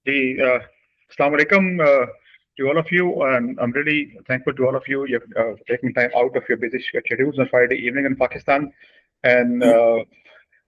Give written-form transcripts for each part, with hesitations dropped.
Assalamu alaikum to all of you, and I'm really thankful to all of you. You're taking time out of your busy schedules on Friday evening in Pakistan. And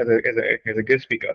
as a guest speaker.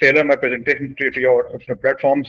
tailor my presentation to your platforms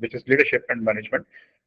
which is leadership and management.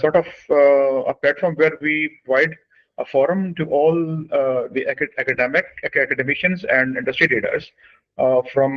sort of a platform where we provide a forum to all the academicians and industry leaders from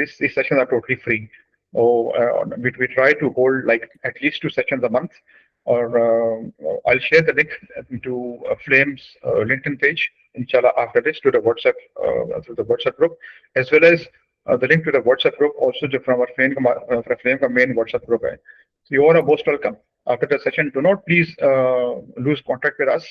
These sessions are totally free. We try to hold like at least 2 sessions a month. Or I'll share the link to Flame's LinkedIn page, inshallah, after this to the WhatsApp through the WhatsApp group, as well as the link to the WhatsApp group also from our Flame ka main WhatsApp group hai. So you all are most welcome. After the session, do not please lose contact with us.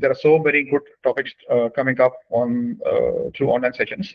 There are so many good topics coming up on through online sessions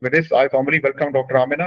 With this, I formally welcome Dr. Amina.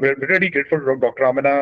we're really grateful to Dr. Amina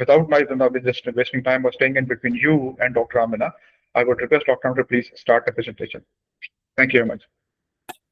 without my just wasting time or staying in between you and Dr. Amina, I would request Dr. Amina to please start the presentation. Thank you very much.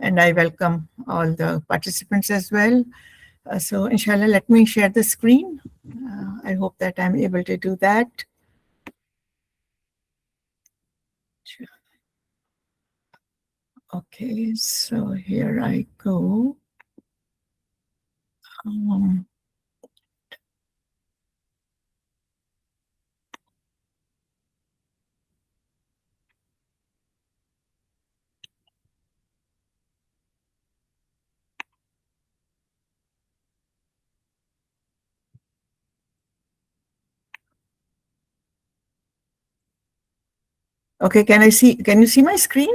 and I welcome all the participants as well. So inshallah, let me share the screen. I hope that I'm able to do that. Okay, so here I go. Okay, can you see my screen?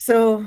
So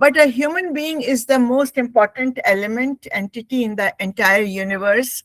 but a human being is the most important element entity in the entire universe.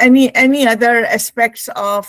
any other aspects of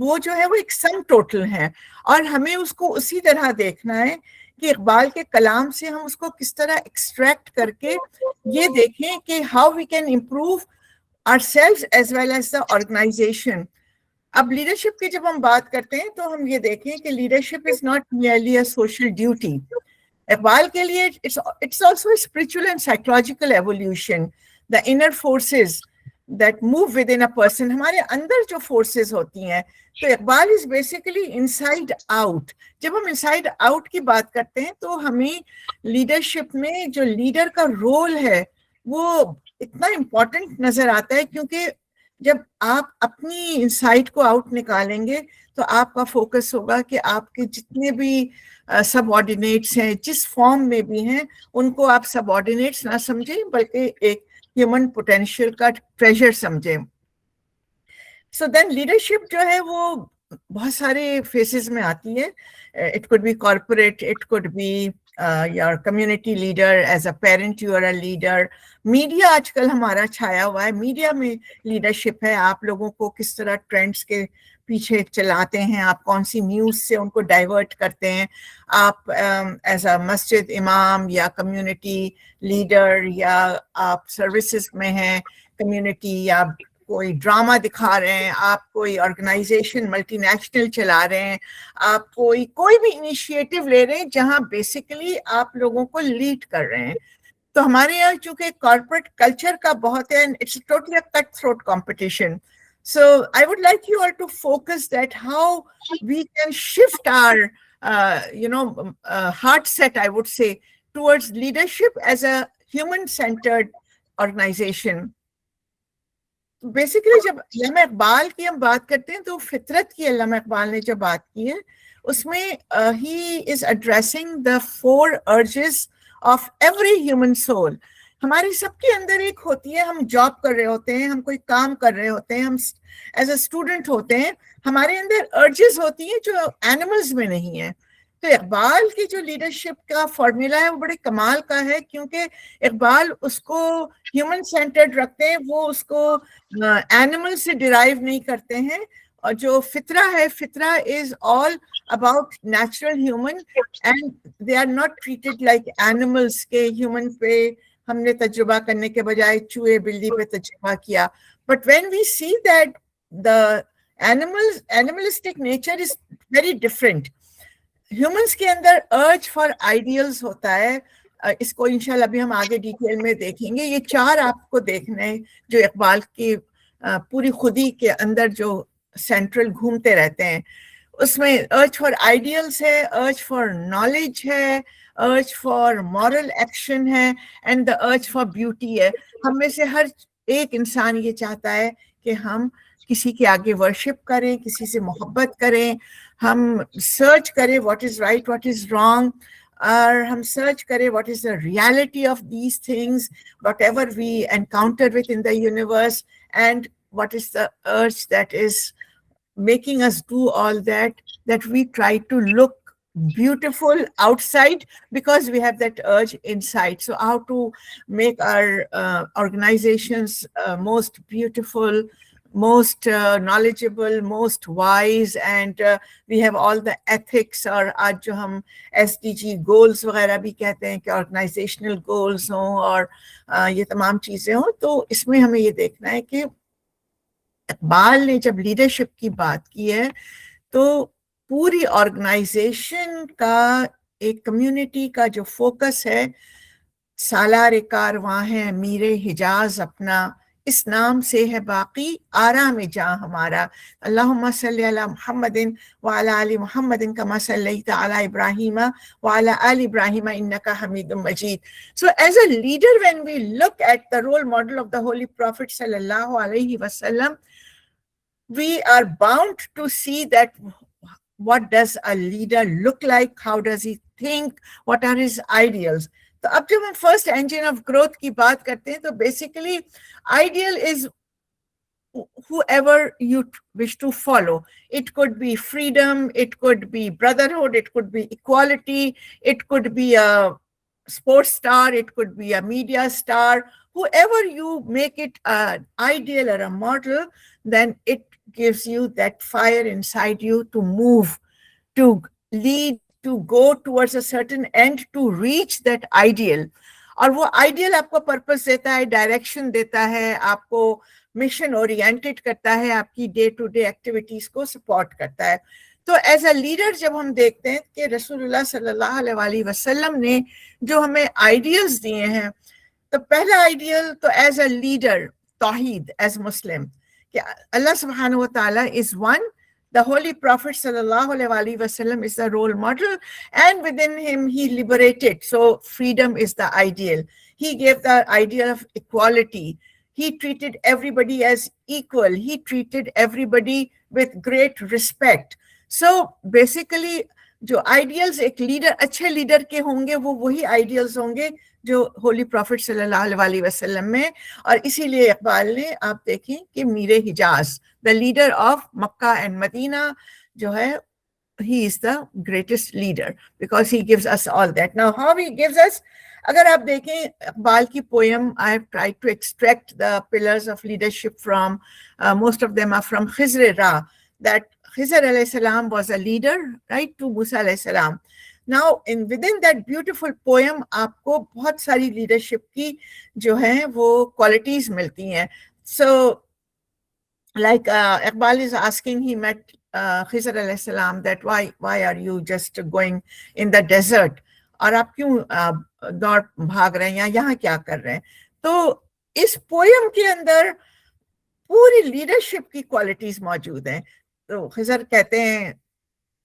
وہ جو ہے وہ ایک sum total ہے, اور ہمیں اس کو اسی طرح دیکھنا ہے کہ اقبال کے کلام سے ہم اس کو کس طرح ایکسٹریکٹ کر کے یہ دیکھیں کہ how we can improve ourselves as well as the organization. اب لیڈرشپ کی جب ہم بات کرتے ہیں تو ہم یہ دیکھیں کہ leadership is not merely a social duty. Iqbal کے لیے it's also a spiritual and psychological evolution. The inner forces that move within a person, ہمارے اندر جو فورسز ہوتی ہیں, تو Iqbal is basically inside out. جب ہم inside out کی بات کرتے ہیں تو ہمیں لیڈرشپ میں جو لیڈر کا رول ہے وہ اتنا امپورٹنٹ نظر آتا ہے, کیونکہ جب آپ اپنی انسائٹ کو آؤٹ نکالیں گے تو آپ کا فوکس ہوگا کہ آپ کے جتنے بھی سب آرڈینیٹس ہیں جس فارم میں بھی ہیں ان کو آپ سب آرڈینیٹس نہ سمجھیں بلکہ ایک ہیومن پوٹینشیل کا ٹریجر سمجھیں. سو دین لیڈرشپ جو ہے وہ بہت سارے فیسز میں آتی ہے. It could be corporate, it could be your community leader, as a parent you are a leader. Media آج کل ہمارا چھایا ہوا ہے, میڈیا میں لیڈرشپ ہے. آپ لوگوں کو کس طرح ٹرینڈس کے پیچھے چلاتے ہیں, آپ کون سی نیوز سے ان کو ڈائیورٹ کرتے ہیں. آپ ایز اے مسجد امام یا کمیونٹی لیڈر, یا آپ سروسز میں ہیں کمیونٹی, یا کوئی ڈرامہ دکھا رہے ہیں, آپ کوئی آرگنائزیشن ملٹی نیشنل چلا رہے ہیں, آپ کوئی بھی انیشیٹو لے رہے ہیں جہاں بیسیکلی آپ لوگوں کو لیڈ کر رہے ہیں. تو ہمارے یہاں چونکہ کارپوریٹ کلچر کا بہت ہے, it's totally cut throat competition. So I would like you all to focus that how we can shift our, heart set, I would say, towards leadership as a human-centered organization. Basically جب علامہ اقبال کی ہم بات کرتے ہیں تو فطرت کی علامہ اقبال نے جب بات کی ہے اس میں ہی is addressing the 4 urges of every human soul. ہماری سب کے اندر ایک ہوتی ہے, ہم جاب کر رہے ہوتے ہیں, ہم کوئی کام کر رہے ہوتے ہیں, ہم ایز اے اسٹوڈنٹ ہوتے ہیں, ہمارے اندر ارجز ہوتی ہیں جو اینیملز میں نہیں ہیں. تو اقبال کی جو لیڈرشپ کا فارمولا ہے وہ بڑے کمال کا ہے, کیونکہ اقبال اس کو ہیومن سینٹرڈ رکھتے ہیں, وہ اس کو اینیمل سے ڈرائیو نہیں کرتے ہیں. اور جو فطرہ ہے, فطرہ is all about natural human, and they are not treated like animals کے ہیومن پہ ہم نے تجربہ کرنے کے بجائے چوہے بلی پہ تجربہ کیا. But when we see that the animalistic nature is very different. Humans کے اندر ارج فار آئیڈیلز ہوتا ہے, اس کو انشاءاللہ ابھی ہم آگے ڈیٹیل میں دیکھیں گے. یہ 4 آپ کو دیکھنے ہیں جو اقبال کی پوری خودی کے اندر جو سینٹرل گھومتے رہتے ہیں. اس میں ارج فار آئیڈیلز ہے, ارج فار نالج ہے, ارج فار مورل ایکشن ہے, and the urge for beauty ہے. ہم میں سے ہر ایک انسان یہ چاہتا ہے کہ ہم کسی کے آگے ورشپ کریں, کسی سے محبت کریں, ہم سرچ کریں what is right what is wrong, اور ہم سرچ کریں what is the reality of these things whatever we encounter with in the universe, and what is the urge that is making us do all that we try to look beautiful outside because we have that urge inside. So how to make our organizations most beautiful, most knowledgeable, most wise, and we have all the ethics. اور آج جو ہم SDG goals وغیرہ بھی کہتے ہیں کہ organizational goals ہوں اور یہ تمام چیزیں ہوں, تو اس میں ہمیں یہ دیکھنا ہے کہ اقبال نے جب لیڈرشپ کی بات کی ہے تو پوری آرگنائزیشن کا, ایک کمیونٹی کا جو فوکس ہے, سالار کارواں ہے میر حجاز اپنا, اس نام سے ہے باقی آرام جاں ہمارا. اللہم صلی علی محمد وعلی آل محمد کما صلیت علی ابراہیم وعلی آل ابراہیم انک حمید مجید. So as a leader, when we look at the role model of the Holy Prophet sallallahu alaihi wasallam, we are bound to see that what does a leader look like, how does he think, what are his ideals. تو اب جب ہم first engine of growth کی بات کرتے ہیں تو basically ideal is whoever you wish to follow. It could be freedom, it could be brotherhood, it could be equality, it could be a sports star, it could be a media star. Whoever you make it an ideal or a model, then it gives you that fire inside you to move, to lead, to go towards a certain end, to reach that ideal. اور وہ ideal آپ کو purpose دیتا ہے, direction دیتا ہے, آپ کو مشن اورینٹڈ کرتا ہے, آپ کی ڈے ٹو ڈے ایکٹیویٹیز کو سپورٹ کرتا ہے. تو ایز اے لیڈر جب ہم دیکھتے ہیں کہ رسول اللہ صلی اللہ علیہ وسلم نے جو ہمیں آئیڈیلز دیے ہیں, تو پہلا آئیڈیل تو ایز اے لیڈر توحید, ایز مسلم, کہ اللہ سبحانہ و تعالیٰ is one. The Holy Prophet sallallahu alaihi wasallam is the role model, and within him he liberated. So freedom is the ideal. He gave the ideal of equality. He treated everybody as equal. He treated everybody with great respect. So basically جو ideals ایک leader, اچھے leader کے ہوں گے, وہ وہی ideals ہوں گے جو ہولی پروفٹ صلی اللہ علیہ وسلم میں. اور اسی لیے اقبال نے, آپ دیکھیں کہ میر Hijaz, the leader of Makkah and Medina, جو ہے, he is the greatest leader because he gives us all that. Now how he gives us, اگر آپ دیکھیں اقبال کی poem, I have tried to extract the pillars of leadership from, most of them are from Khizr Ra, that Khizr alayhi salam was a leader, right, to Musa alayhi salam. Now within that beautiful poem آپ کو بہت ساری leadership کی جو ہیں وہ qualities ملتی ہیں. So like Iqbal is asking, he met Khizr alayhi salam that why are you just going in the desert, اور آپ کیوں دوڑ بھاگ رہے ہیں, یہاں کیا کر رہے ہیں. تو اس پویم کے اندر پوری لیڈرشپ کی کوالٹیز موجود ہیں. تو خضر کہتے ہیں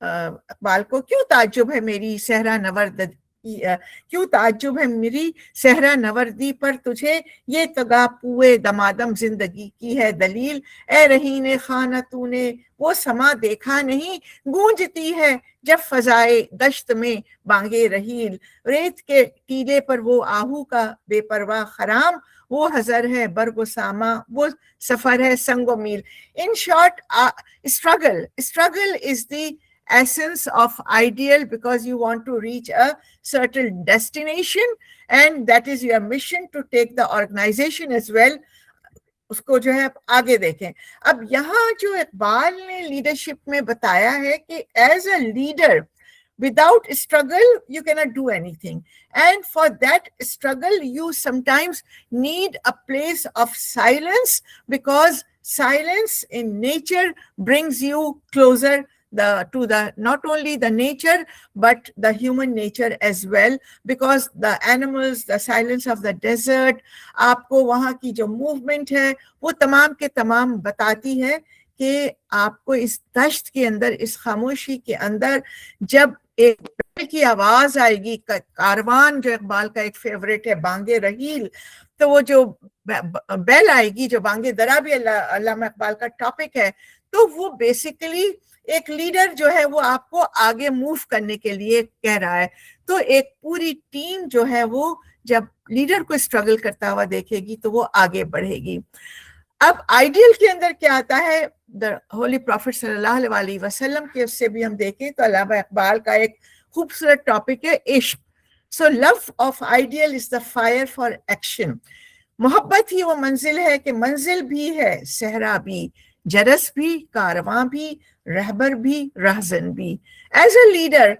اقبال کو, کیوں تعجب ہے میری صحرا نورد, کیوں تعجب ہے میری صحرا نوردی پر تجھے, یہ تگا پوئے دمادم زندگی کی ہے دلیل. اے رہین خانہ تو نے وہ سما دیکھا نہیں, گونجتی ہے جب فضائے دشت میں بانگے رحیل. ریت کے ٹیلے پر وہ آہو کا بے پرواہ خرام, وہ حضر ہے برگ و ساما, وہ سفر ہے سنگ و میل. In short, struggle is the essence of ideal, because you want to reach a certain destination, and that is your mission to take the organization as well. اس کو جو ہے آگے دیکھیں. اب یہاں جو اقبال نے لیڈرشپ میں بتایا ہے کہ as a leader without struggle you cannot do anything, and for that struggle you sometimes need a place of silence, because silence in nature brings you closer to the not only the nature but the human nature as well, because the animals, the silence of the desert, آپ کو وہاں کی جو movement ہے وہ تمام کے تمام بتاتی ہے کہ آپ کو اس دشت کے اندر, اس خاموشی کے اندر, جب ایک بیل کی آواز آئے گی, کاروان جو اقبال کا ایک فیوریٹ ہے, بانگے رحیل, تو وہ جو بیل آئے گی, جو بانگے درا بھی علامہ اقبال کا ٹاپک ہے, تو وہ بیسیکلی ایک لیڈر جو ہے وہ آپ کو آگے موو کرنے کے لیے کہہ رہا ہے. تو ایک پوری ٹیم جو ہے وہ جب لیڈر کو اسٹرگل کرتا ہوا دیکھے گی تو وہ آگے بڑھے گی. اب آئیڈیل کے اندر کیا آتا ہے, ہولی پروفٹ صلی اللہ علیہ وسلم کے اس سے بھی ہم دیکھیں تو علامہ اقبال کا ایک خوبصورت ٹاپک ہے عشق. So love of ideal is the fire for action. محبت ہی وہ منزل ہے کہ منزل بھی ہے صحرا بھی, جرس بھی, کارواں بھی, رہبر بھی, رہزن بھی. ایز اے لیڈر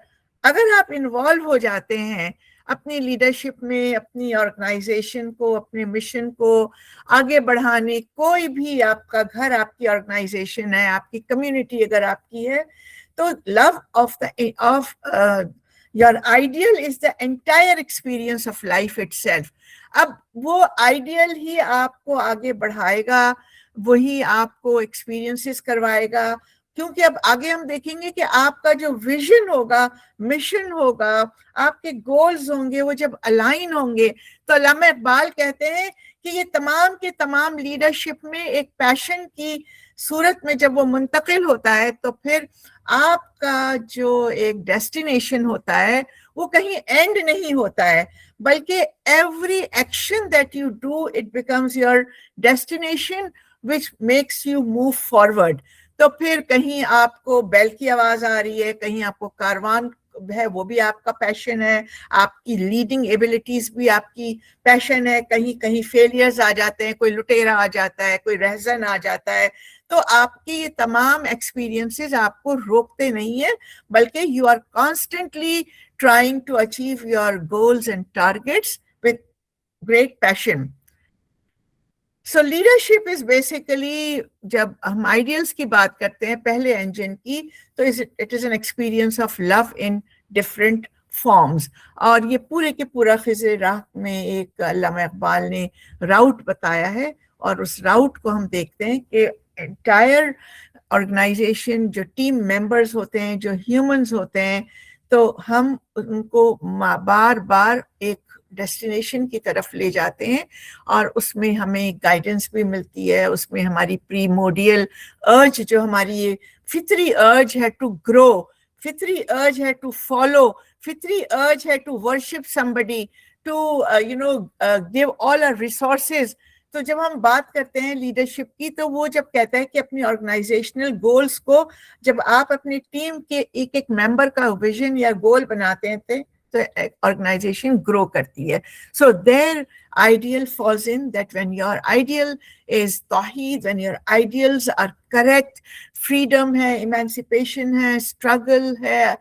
اگر آپ انوالو ہو جاتے ہیں اپنی لیڈرشپ میں, اپنی آرگنائزیشن کو, اپنے مشن کو آگے بڑھانے, کوئی بھی آپ کا گھر آپ کی آرگنائزیشن ہے, آپ کی کمیونٹی اگر آپ کی ہے, تو love of your ideal is the entire experience of life itself. اب وہ آئیڈیل ہی آپ کو آگے بڑھائے گا, وہی آپ کو ایکسپیرینسز کروائے گا, کیونکہ اب آگے ہم دیکھیں گے کہ آپ کا جو ویژن ہوگا, مشن ہوگا, آپ کے گولز ہوں گے, وہ جب الائن ہوں گے, تو علامہ اقبال کہتے ہیں کہ یہ تمام کے تمام لیڈرشپ میں ایک پیشن کی صورت میں جب وہ منتقل ہوتا ہے, تو پھر آپ کا جو ایک ڈیسٹینیشن ہوتا ہے وہ کہیں اینڈ نہیں ہوتا ہے, بلکہ every action that you do it becomes your destination which makes you move forward. تو پھر کہیں آپ کو بیل کی آواز آ رہی ہے, کہیں آپ کو کاروان ہے وہ بھی آپ کا پیشن ہے, آپ کی لیڈنگ ایبلٹیز بھی آپ کی پیشن ہے. کہیں کہیں فیلیئرز آ جاتے ہیں, کوئی لٹیرا آ جاتا ہے, کوئی رہزن آ جاتا ہے, تو آپ کی یہ تمام ایکسپیرینسز آپ کو روکتے نہیں ہیں, بلکہ you are constantly trying to achieve your goals and targets with great passion. So leadership is basically, جب ہم آئیڈیلس کی بات کرتے ہیں پہلے انجن کی, تو it is an experience of love in different forms. اور یہ پورے کے پورا خضر راہ میں ایک علامہ اقبال نے راؤٹ بتایا ہے, اور اس راؤٹ کو ہم دیکھتے ہیں کہ انٹائر آرگنائزیشن جو ٹیم ممبرز ہوتے ہیں, جو ہیومنز ہوتے ہیں, تو ہم ان کو بار بار ایک ڈیسٹینیشن کی طرف لے جاتے ہیں, اور اس میں ہمیں گائیڈنس بھی ملتی ہے. اس میں ہماری پریموڈیل ارج, جو ہماری یہ فطری ارج ہے ٹو گرو, فطری ارج ہے ٹو فالو, فطری ارج ہے to worship somebody, to give all our resources. تو جب ہم بات کرتے ہیں لیڈرشپ کی, تو وہ جب کہتا ہے کہ اپنی آرگنائزیشنل گولز کو جب آپ اپنی ٹیم کے ایک ایک ممبر کا ویژن یا گول بناتے ہیں تو آرگنائزیشن گرو کرتی ہے. سو دیر ideal falls in that when your ideal is tawheed, when your ideals are correct, freedom ہے, emancipation ہے, struggle ہے,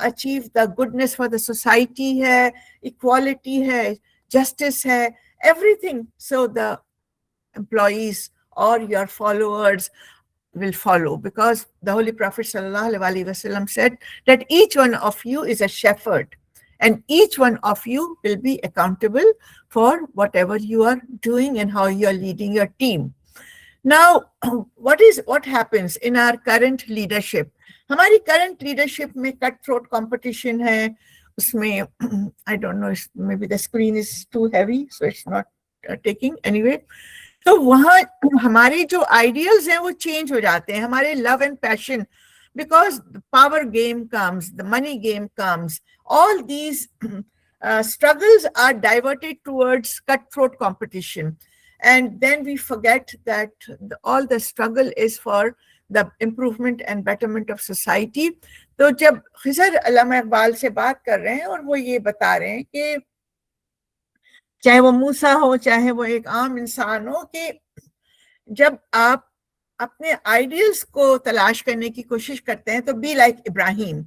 achieve the goodness for the society ہے, equality ہے, justice ہے, everything. So the employees or your followers will follow, because the Holy Prophet sallallahu alaihi wasallam said that each one of you is a shepherd, and each one of you will be accountable for whatever you are doing and how you are leading your team. Now, what happens in our current leadership? ہماری current leadership میں cut throat competition ہے. اس میں I don't know, maybe the screen is too heavy, so it's not taking anyway. تو وہاں ہمارے جو ideals ہیں وہ چینج ہو جاتے ہیں, ہمارے love and passion, because the power game comes, the money game comes, all these struggles are diverted towards cutthroat competition, and then we forget that all the struggle is for the improvement and betterment of society. تو جب خضر علامہ اقبال سے بات کر رہے ہیں اور وہ یہ بتا رہے ہیں کہ چاہے وہ موسیٰ ہو, چاہے وہ ایک عام انسان ہو, کہ جب آپ اپنے آئیڈیلز کو تلاش کرنے کی کوشش کرتے ہیں تو be like Ibrahim,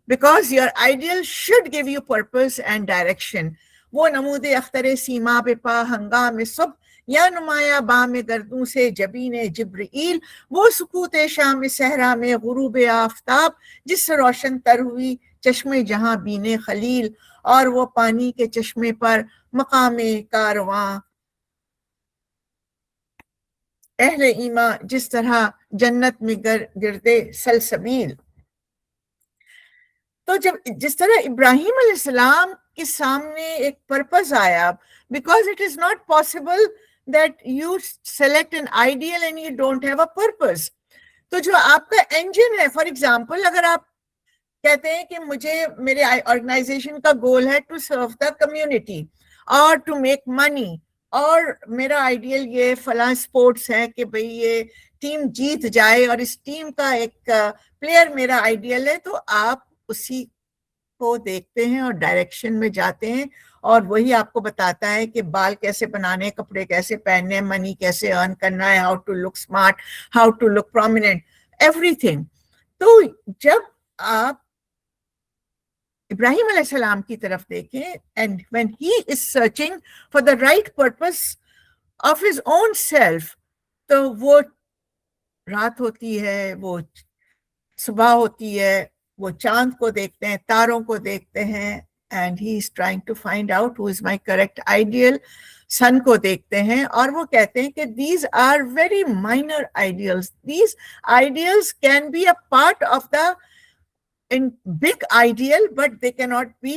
because your ideal should give you purpose and direction. وہ نمود اختر سیما پہ پا ہنگام صبح, یا نمایاں بام گردوں سے جبین جبرائیل, وہ سکوت شام صحرا میں غروب آفتاب, جس سے روشن تر ہوئی چشمے جہاں بینے خلیل, اور وہ پانی کے چشمے پر مقام کارواں اہل ایمان, جس طرح جنت میں گردے سلسبیل. تو جس طرح ابراہیم علیہ السلام کے سامنے ایک پرپز آیا, because it is not possible that you select an ideal and you don't have a purpose. تو جو آپ کا انجن ہے, فار ایگزامپل اگر آپ کہتے ہیں کہ مجھے میرے آرگنائزیشن کا گول ہے ٹو سرو دا کمیونٹی اور ٹو میک منی, اور میرا آئیڈیل یہ فلاں اسپورٹس ہے کہ بھئی یہ ٹیم جیت جائے, اور اس ٹیم کا ایک پلیئر میرا آئیڈیل ہے, تو آپ اسی کو دیکھتے ہیں اور ڈائریکشن میں جاتے ہیں, اور وہی آپ کو بتاتا ہے کہ بال کیسے بنانے, کپڑے کیسے پہننے, منی کیسے ارن کرنا ہے, how to look smart, how to look prominent, everything. تو جب آپ ابراہیم علیہ السلام کی طرف دیکھیں, and when he is searching for the right purpose of his own self, تو وہ رات ہوتی ہے, وہ صبح ہوتی ہے, وہ چاند کو دیکھتے ہیں, تاروں کو دیکھتے ہیں, and he is trying to find out who is my correct ideal. سن کو دیکھتے ہیں, اور وہ کہتے ہیں کہ these are very minor ideals. These ideals can be a part of the in big ideal, but they cannot be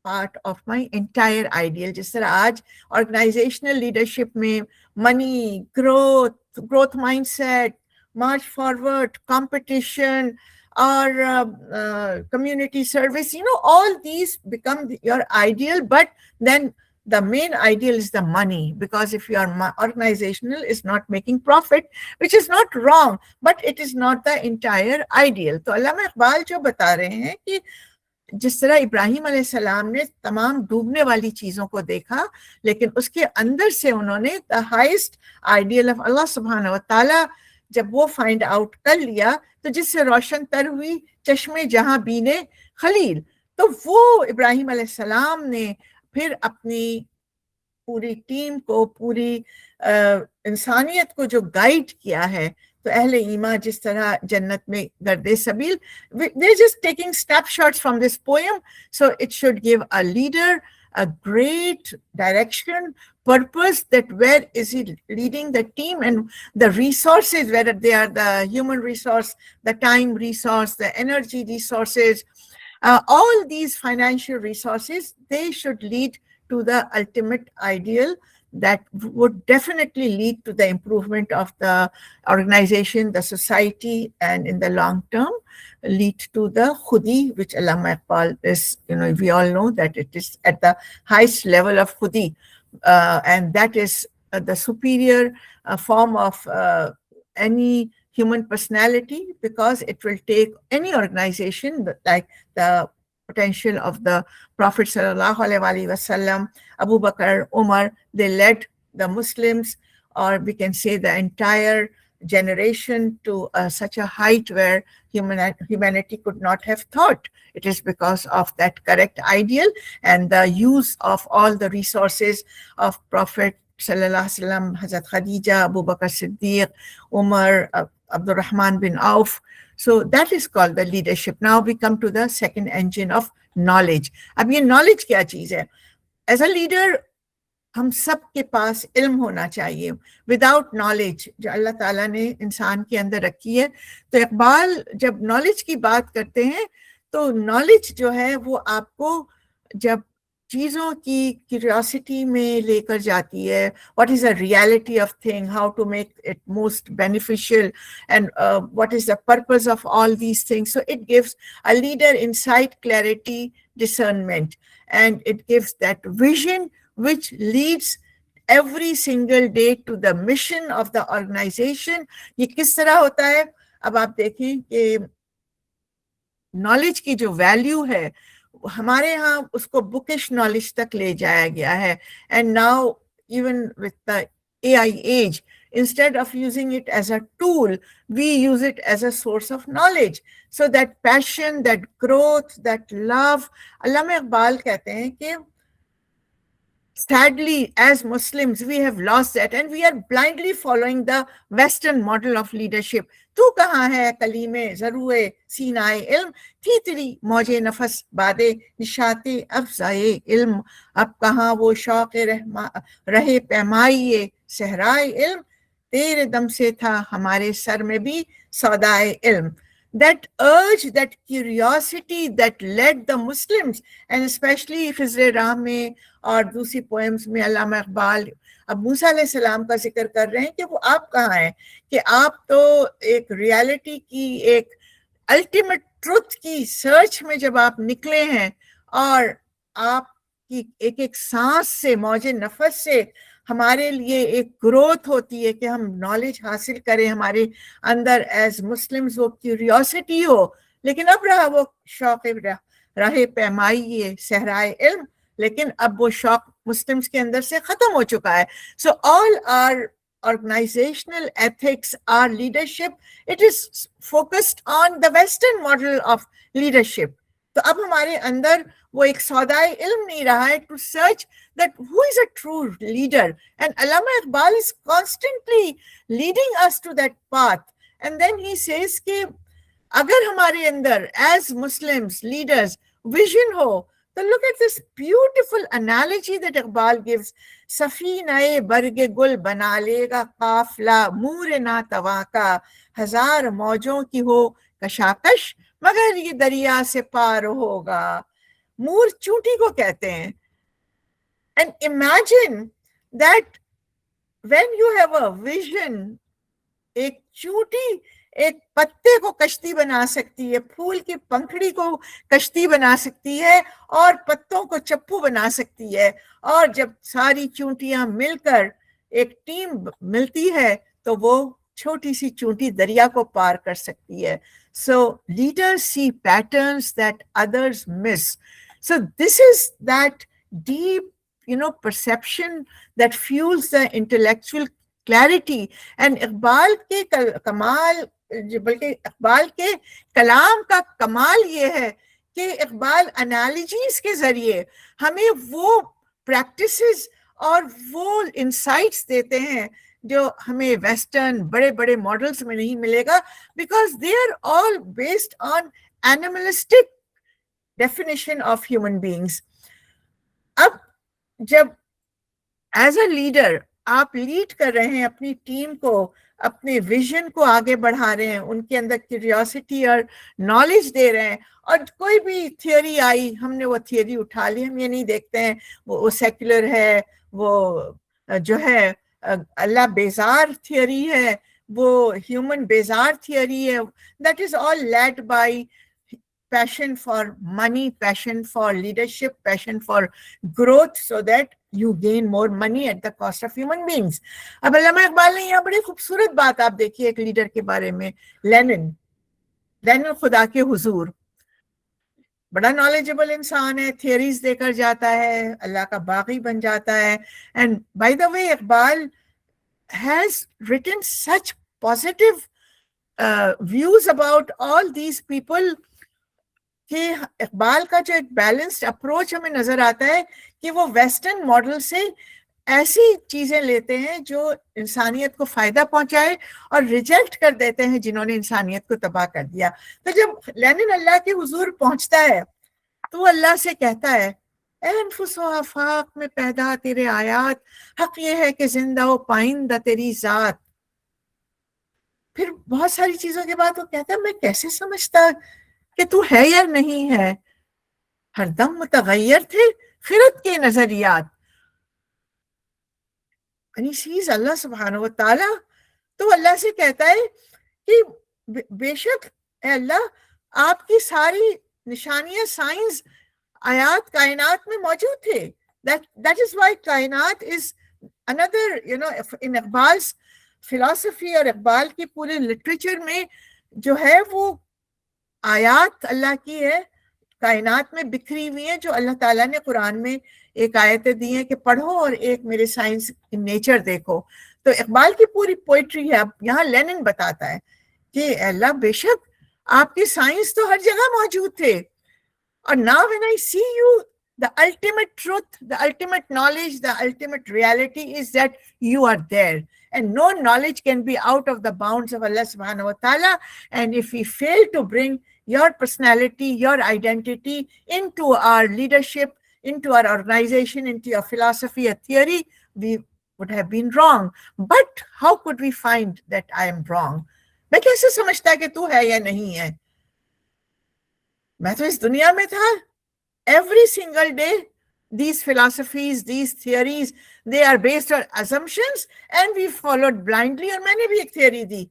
part of my entire ideal. جس طرح آج organizational leadership میں money, growth mindset, march forward, competition, or community service, all these become your ideal, but then the main ideal is the money, because if your organizational is not making profit, which is not wrong, but it is not the entire ideal. تو علامہ اقبال جو بتا رہے ہیں کہ جس طرح ابراہیم علیہ السلام نے تمام ڈوبنے والی چیزوں کو دیکھا لیکن اس کے اندر سے انہوں نے the highest ideal of اللہ سبحانہ و تعالیٰ جب وہ فائنڈ آؤٹ کر لیا تو جس سے روشن تر ہوئی چشمے جہاں بینے خلیل، تو وہ ابراہیم علیہ السلام نے پھر اپنی پوری ٹیم کو، پوری انسانیت کو جو گائیڈ کیا ہے، تو اہل ایمان جس طرح جنت میں گرد سبیل. they're just taking snapshots from this poem, so it should give a leader a great direction, purpose, that where is he leading the team and the resources, whether they are the human resource, the time resource, the energy resources, all these financial resources, they should lead to the ultimate ideal that would definitely lead to the improvement of the organization, the society, and in the long term lead to the khudi, which Allama Iqbal is, we all know that it is at the highest level of khudi, and that is the superior form of any human personality, because it will take any organization like the potential of the Prophet sallallahu alaihi wasallam, Abu Bakr, Umar, they led the Muslims, or we can say the entire generation, to such a height where humanity could not have thought. It is because of that correct ideal and the use of all the resources of Prophet sallallahu alaihi wasallam, Hazrat Khadija, Abu Bakr Siddiq, Umar, Abdul Rahman bin Auf. So that is called the leadership. Now we come to the second engine of knowledge. اب یہ knowledge کیا چیز ہے؟ As a leader ہم سب کے پاس علم ہونا چاہیے. وداؤٹ نالج جو اللہ تعالیٰ نے انسان کے اندر رکھی ہے، تو اقبال جب نالج کی بات کرتے ہیں تو نالج جو ہے وہ آپ کو جب چیزوں کی کیوریاسٹی میں لے کر جاتی ہے، what is a reality of thing, how to make it most beneficial, and what is the purpose of all these things. So it gives a leader insight, clarity, discernment, and it gives that vision which leads every single day to the mission of the organization. یہ کس طرح ہوتا ہے؟ اب آپ دیکھیں کہ knowledge کی جو ویلیو ہے ہمارے ہاں اس کو بکش نالج تک لے جایا گیا ہے. And now even with the AI age, instead of using it as a tool, we use it as a source of knowledge. So that passion, that growth, that love, علامہ اقبال کہتے ہیں کہ sadly, as Muslims, we have lost that and we are blindly following the Western model of leadership. تو کہاں ہے کلیمے ضروے سینائے علم، تھی تیری موجے نفس بادے نشاط افزائے علم، اب کہاں وہ شوق رہے پیمائیے صحرائے علم، تیرے دم سے تھا ہمارے سر میں بھی سودائے علم. That urge, that curiosity that led the Muslims, and especially Khizr Rah میں اور دوسری poems میں علامہ اقبال اب موسیٰ علیہ السلام کا ذکر کر رہے ہیں کہ وہ آپ کہاں ہیں، کہ آپ تو ایک ریالٹی کی، ایک الٹیمیٹ ٹروتھ کی سرچ میں جب آپ نکلے ہیں، اور آپ کی ایک ایک سانس سے، موج نفس سے ہمارے لیے ایک گروتھ ہوتی ہے کہ ہم نالج حاصل کریں، ہمارے اندر ایز مسلمز وہ کیوریوسٹی ہو. لیکن اب رہا وہ شوق راہ پیمائی صحرائے علم، لیکن اب وہ شوق مسلمز کے اندر سے ختم ہو چکا ہے. سو آل are organizational ethics, our leadership, it is focused on the Western model of leadership. تو اب ہمارے اندر وہ ایک سودائے علم نہیں رہا ہے to search that who is a true leader. And Allama Iqbal is constantly leading us to that path. And then he says کہ اگر ہمارے اندر as Muslims, leaders, vision ہو، تو look at this beautiful analogy that Iqbal gives. سفینہ برگ گل بنا لے گا قافلہ مور ناتواں کا، ہزار موجوں کی ہو کشاکش مگر یہ دریا سے پار ہوگا. مور چونٹی کو کہتے ہیں. And imagine that when you have a vision, ایک چونٹی ایک پتے کو کشتی بنا سکتی ہے، پھول کی پنکھڑی کو کشتی بنا سکتی ہے، اور پتوں کو چپو بنا سکتی ہے. اور جب ساری چونٹیاں مل کر ایک ٹیم ملتی ہے تو وہ چھوٹی سی چونٹی دریا کو پار کر سکتی ہے. So leaders see patterns that others miss. So this is that deep, perception that fuels the intellectual clarity. And Iqbal کے کمال، بلکہ اقبال کے کلام کا کمال یہ ہے کہ اقبال انالوجیز کے ذریعے ہمیں وہ پریکٹسز اور وہ انسائٹس دیتے ہیں جو ہمیں ویسٹرن بڑے بڑے ماڈلز میں نہیں ملے گا, because they are all based on animalistic definition of human beings. اب جب ایز اے لیڈر آپ لیڈ کر رہے ہیں اپنی ٹیم کو, اپنے ویژن کو آگے بڑھا رہے ہیں, ان کے اندر کیوریوسٹی اور نالج دے رہے ہیں, اور کوئی بھی تھیوری آئی ہم نے وہ تھیوری اٹھا لی, ہم یہ نہیں دیکھتے ہیں وہ سیکولر ہے, وہ جو ہے اللہ بیزار تھیوری ہے, وہ ہیومن بیزار تھیوری ہے. That is all led by passion for money, passion for leadership, passion for growth, so that you gain more money at the cost of human beings. اب علامہ اقبال نے یہاں بڑی خوبصورت بات آپ دیکھیے ایک لیڈر کے بارے میں, لینن خدا کے حضور, بڑا نالجبل انسان ہے, تھیوریز دے کر جاتا ہے, اللہ کا باغی بن جاتا ہے. And by the way Iqbal has written such positive views about all these people کہ اقبال کا جو ایک بیلنسڈ اپروچ ہمیں نظر آتا ہے کہ وہ ویسٹرن ماڈل سے ایسی چیزیں لیتے ہیں جو انسانیت کو فائدہ پہنچائے, اور ریجیکٹ کر دیتے ہیں جنہوں نے انسانیت کو تباہ کر دیا. تو جب لینن اللہ کے حضور پہنچتا ہے تو وہ اللہ سے کہتا ہے, اے انفس و آفاق میں پیدا تیرے آیات, حق یہ ہے کہ زندہ و پائندہ تیری ذات. پھر بہت ساری چیزوں کے بعد وہ کہتا ہے میں کیسے سمجھتا کہ تو ہے یا نہیں ہے, ہر دم متغیر تھے خرد کے نظریات. یعنی سیز اللہ سبحانہ و تعالی, تو اللہ سے کہتا ہے کہ بے شک اے اللہ آپ کی ساری نشانیاں, سائنس, آیات کائنات میں موجود تھے. That is why کائنات is another, in اقبال's philosophy اور اقبال کی پورے لٹریچر میں جو ہے وہ آیات اللہ کی ہے, کائنات میں بکھری ہوئی ہیں, جو اللہ تعالیٰ نے قرآن میں ایک آیتیں دی ہیں کہ پڑھو اور ایک میرے سائنس ان نیچر دیکھو. تو اقبال کی پوری پوئٹری ہے. اب یہاں لینن بتاتا ہے کہ اللہ بے شک آپ کی سائنس تو ہر جگہ موجود تھے, اور now when I see you, the ultimate truth, the ultimate knowledge, the ultimate reality is that you are there. And no knowledge can be out of the bounds of Allah subhanahu wa ta'ala. And if we fail to bring your personality, your identity into our leadership, into our organization, into your philosophy or theory, we would have been wrong. But how could we find that I am wrong? میں کیسے سمجھتا کہ تو ہے یا نہیں ہے؟ میں تو اس دنیا میں تھا. Every single day, these philosophies, these theories, they are based on assumptions, and we followed blindly. اور میں نے بھی ایک theory دی.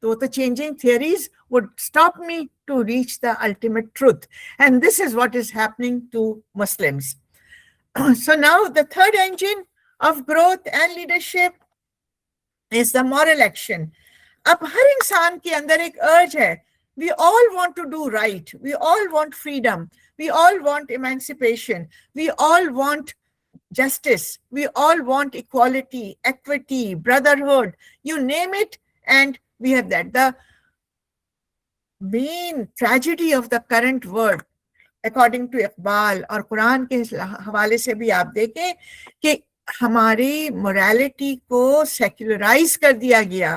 تو changing theories would stop me to reach the ultimate truth. And this is what is happening to Muslims. So now the third engine of growth and leadership is the moral action. اب ہر انسان کے اندر ایک urge ہے. We all want to do right. We all want freedom. We all want emancipation. We all want justice. We all want equality, equity, brotherhood. You name it, and we have that. The main tragedy of the current world, according to Iqbal اور قرآن کے حوالے سے بھی آپ دیکھیں کہ ہماری morality کو secularize کر دیا گیا,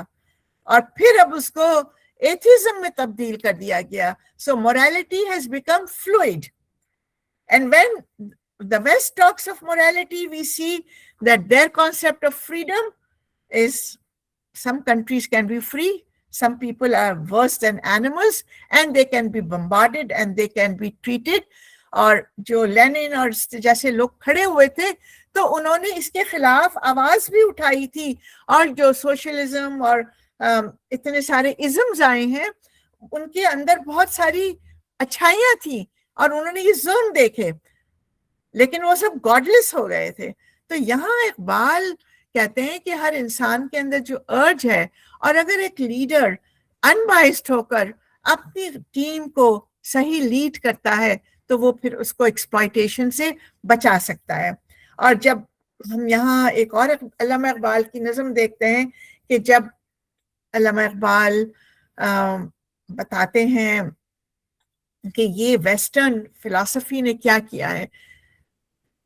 اور پھر اب اس کو ایتھیزم میں تبدیل کر دیا گیا. So morality has become fluid. And when the West talks of morality, we see that their concept of freedom is some countries can be free, some people are worse than animals, and they can be bombarded and they can be treated. اور جو linen اور جیسے لوگ کھڑے ہوئے تھے تو انہوں نے اس کے خلاف آواز بھی اٹھائی تھی, اور جو سوشلزم اور اتنے سارے ازمز آئے ہیں ان کے اندر بہت ساری اچھائیاں تھیں, اور انہوں نے یہ ظلم دیکھے, لیکن وہ سب گاڈلیس ہو گئے تھے. تو یہاں اقبال کہتے ہیں کہ ہر انسان کے اندر جو ارج ہے، اور اگر ایک لیڈر انبائسڈ ہو کر اپنی ٹیم کو صحیح لیڈ کرتا ہے تو وہ پھر اس کو ایکسپلائٹیشن سے بچا سکتا ہے. اور جب ہم یہاں ایک اور علامہ اقبال کی نظم دیکھتے ہیں کہ جب علامہ اقبال بتاتے ہیں کہ یہ ویسٹرن فلسفی نے کیا کیا ہے،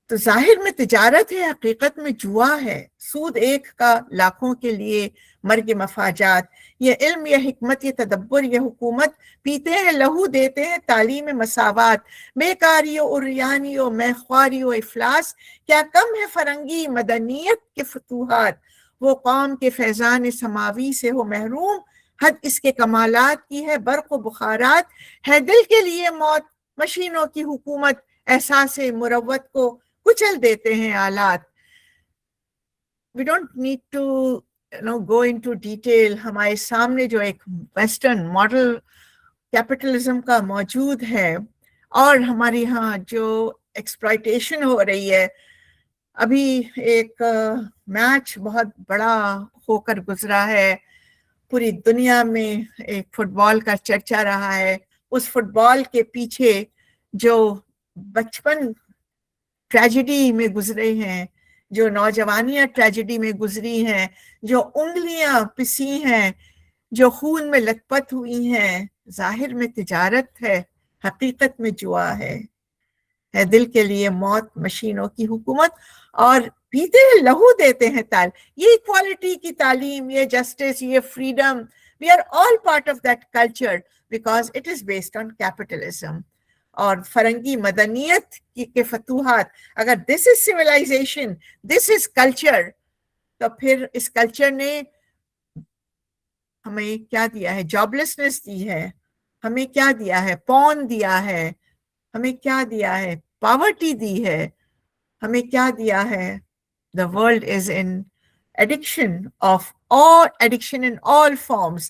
تو ظاہر میں تجارت ہے، حقیقت میں جوا ہے، سود ایک کا لاکھوں کے لیے مرگ مفاجات، یہ علم، یہ حکمت، یہ تدبر، یہ حکومت، پیتے ہیں لہو دیتے ہیں تعلیم مساوات، بیکاری و عریانی و میخواری و افلاس، کیا کم ہے فرنگی مدنیت کے فتوحات، وہ قوم کے فیضان سماوی سے ہو محروم، حد اس کے کمالات کی ہے برق و بخارات، ہے دل کے لیے موت مشینوں کی حکومت، احساس مروت کو کچل دیتے ہیں آلات. We don't need to go into detail. ہمارے سامنے جو ایک ویسٹرن ماڈل کیپٹلزم کا موجود ہے اور ہمارے ہاں جو ایکسپلائٹیشن ہو رہی ہے. ابھی ایک میچ بہت بڑا ہو کر گزرا ہے، پوری دنیا میں ایک فٹ بال کا چرچا رہا ہے. اس فٹ بال کے پیچھے جو بچپن ٹریجڈی میں گزرے ہیں، جو نوجوانیاں ٹریجڈی میں گزری ہیں، جو انگلیاں پسی ہیں، جو خون میں لت پت ہوئی ہیں، ظاہر میں تجارت ہے، حقیقت میں جوا ہے دل کے لیے موت مشینوں کی حکومت، اور پیتے ہیں لہو دیتے ہیں تال. یہ اکوالٹی کی تعلیم، یہ جسٹس، یہ freedom, we are all part of that culture because it is based on capitalism. اور فرنگی مدنیت کے فتوحات، اگر this is civilization, this is culture، تو پھر اس کلچر نے ہمیں کیا دیا ہے؟ جابلیسنس دی ہے، ہمیں کیا دیا ہے؟ پون دیا ہے، ہمیں کیا دیا ہے؟ پاورٹی دی ہے، ہمیں کیا دیا ہے؟ The world is in addiction in all forms.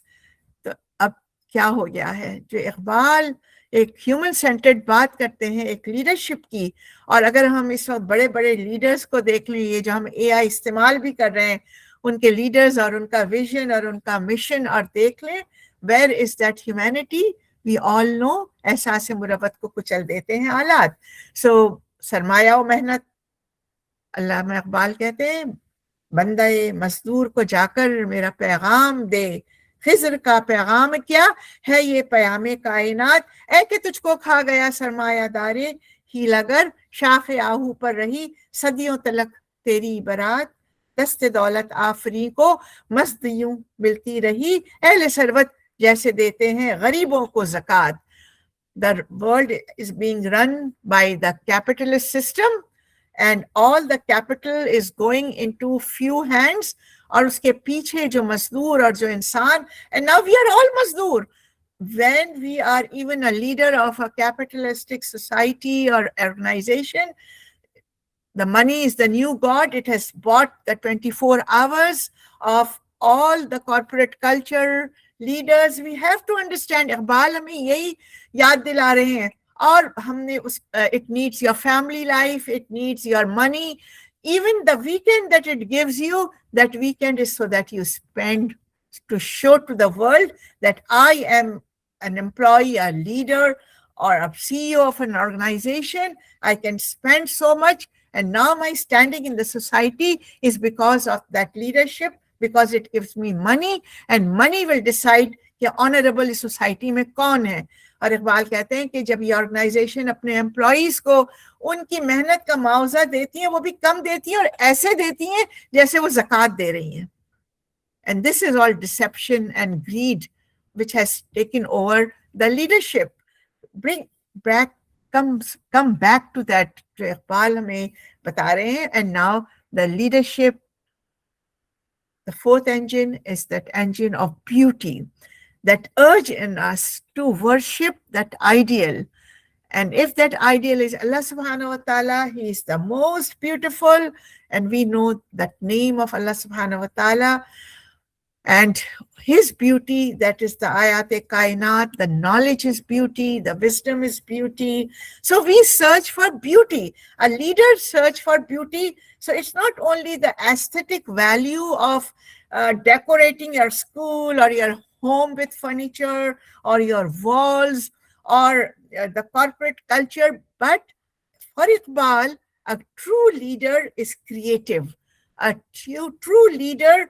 تو اب کیا ہو گیا ہے؟ جو اقبال ایک ہیومن سینٹرڈ بات کرتے ہیں ایک لیڈرشپ کی، اور اگر ہم اس وقت بڑے بڑے لیڈرز کو دیکھ لیں، یہ جو ہم AI استعمال بھی کر رہے ہیں، ان کے لیڈرز اور ان کا ویژن اور ان کا مشن، اور دیکھ لیں where is that humanity. We all know احساس مروت کو کچل دیتے ہیں آلات. سو سرمایہ و محنت، علامہ اقبال کہتے ہیں بندہ مزدور کو جا کر میرا پیغام دے، خضر کا پیغام کیا ہے یہ پیام کائنات، اے کہ تجھ کو کھا گیا سرمایہ دارے ہی لگر، شاخ آہو پر رہی صدیوں تلک تیری برات، دست دولت آفری کو مست یوں ملتی رہی، اہل ثروت جیسے دیتے ہیں غریبوں کو زکوٰۃ. The world is being run by the capitalist system and all the capital is going into few hands, اور اس کے پیچھے جو مزدور اور جو انسان، and now we are all مزدور. When we are even a leader of a capitalistic society or organization, the money is the new god. It has bought the 24 hours of all the corporate culture leaders. We have to understand. Iqbal ہمیں یہی یاد دلا رہے ہیں، اور ہم نے it needs your family life, it needs your money, even the weekend that it gives you, that weekend is so that you spend to show to the world that I am an employee, a leader, or a CEO of an organization. I can spend so much, and now my standing in the society is because of that leadership, because it gives me money, and money will decide کہ honorable اس society میں کون ہے. اور اقبال کہتے ہیں کہ جب یہ آرگنائزیشن اپنے امپلائیز کو ان کی محنت کا معاوضہ دیتی ہیں، وہ بھی کم دیتی ہیں اور ایسے دیتی ہیں جیسے وہ زکوٰۃ دے رہی ہیں. And this is all deception and greed which has taken over the leadership. Come back to that جو اقبال ہمیں بتا رہے ہیں. And now the leadership, the fourth engine is that engine of beauty, that urge in us to worship that ideal. And if that ideal is Allah subhanahu wa ta'ala, He is the most beautiful, and we know that name of Allah subhanahu wa ta'ala And his beauty, that is the ayat-e-kainat, the knowledge is beauty, the wisdom is beauty. So we search for beauty. A leader search for beauty. So it's not only the aesthetic value of decorating your school or your home with furniture or your walls or the corporate culture, but for Iqbal, a true leader is creative. A true leader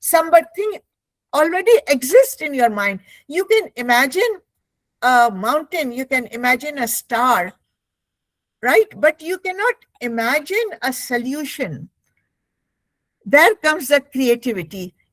something already exists in your mind. You can imagine a mountain, you can imagine a star, right? But you cannot imagine a solution. There comes the creativity.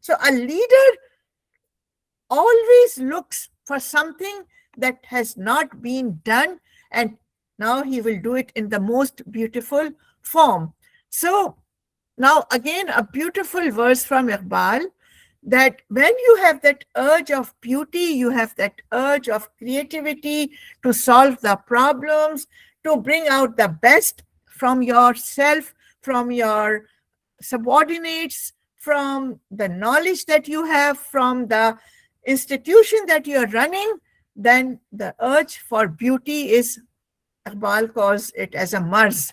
So a leader always looks for something that has not been done, and now he will do it in the most beautiful form. So now again a beautiful verse from Iqbal, that when you have that urge of beauty, you have that urge of creativity to solve the problems, to bring out the best from yourself, from your subordinates, from the knowledge that you have, from the institution that you are running, then the urge for beauty is, Iqbal calls it as a marz.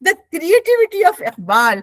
the creativity of Iqbal.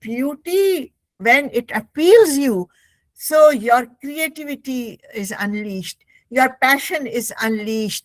beauty, when it appeals you, so your creativity is unleashed, your passion is unleashed.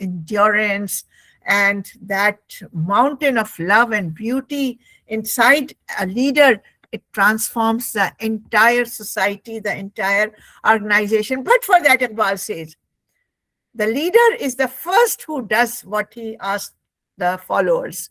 endurance, and that mountain of love and beauty inside a leader, it transforms the entire society, the entire organization. But for that, Iqbal says, the leader is the first who does what he asks the followers.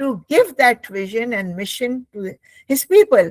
to give that vision and mission to his people.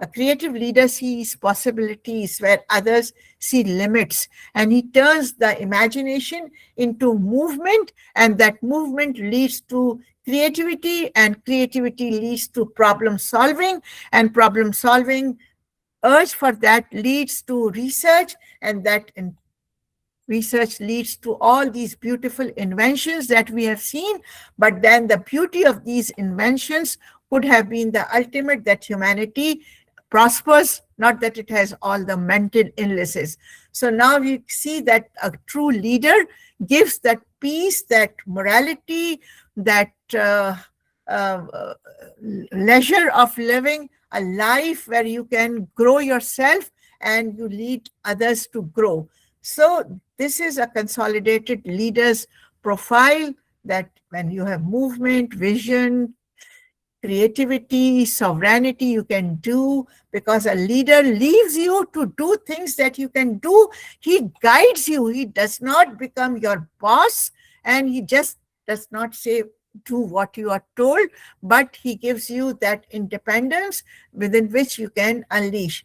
A creative leader sees possibilities where others see limits, and he turns the imagination into movement, and that movement leads to creativity, and creativity leads to problem solving, and problem solving urge for that leads to research, and that research leads to all these beautiful inventions that we have seen. But then the beauty of these inventions could have been the ultimate, that humanity prospers, not that it has all the mental illnesses. So now we see that a true leader gives that peace, that morality, that leisure of living a life where you can grow yourself and you lead others to grow. So this is a consolidated leader's profile, that when you have movement, vision, creativity, sovereignty, you can do, because a leader leaves you to do things that you can do. He guides you. He does not become your boss, and he just does not say do what you are told, but he gives you that independence within which you can unleash.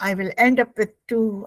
I will end up with two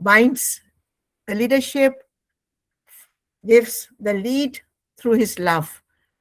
binds, the leadership gives the lead through his love.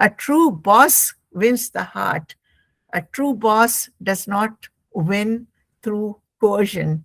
A true boss wins the heart. A true boss does not win through coercion.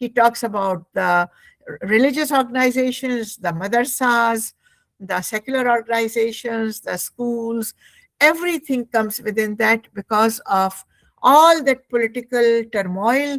he talks about the religious organizations, the madrasas, the secular organizations, the schools, everything comes within that because of all that political turmoil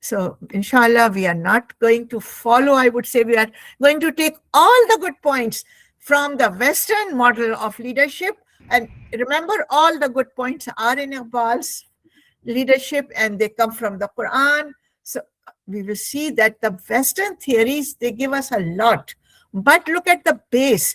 So, inshallah, we are not going to follow, I would say we are going to take all the good points from the Western model of leadership. And remember, all the good points are in Iqbal's leadership and they come from the Quran. So, we will see that the Western theories, they give us a lot. But look at the base.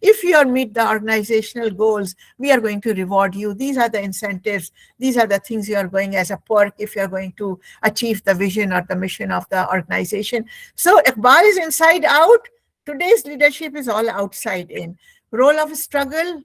if you meet the organizational goals, we are going to reward you. These are the incentives. These are the things you are going as a perk if you are going to achieve the vision or the mission of the organization. So Iqbal is inside out. Today's leadership is all outside in. Role of struggle,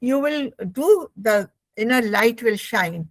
you will do, the inner light will shine.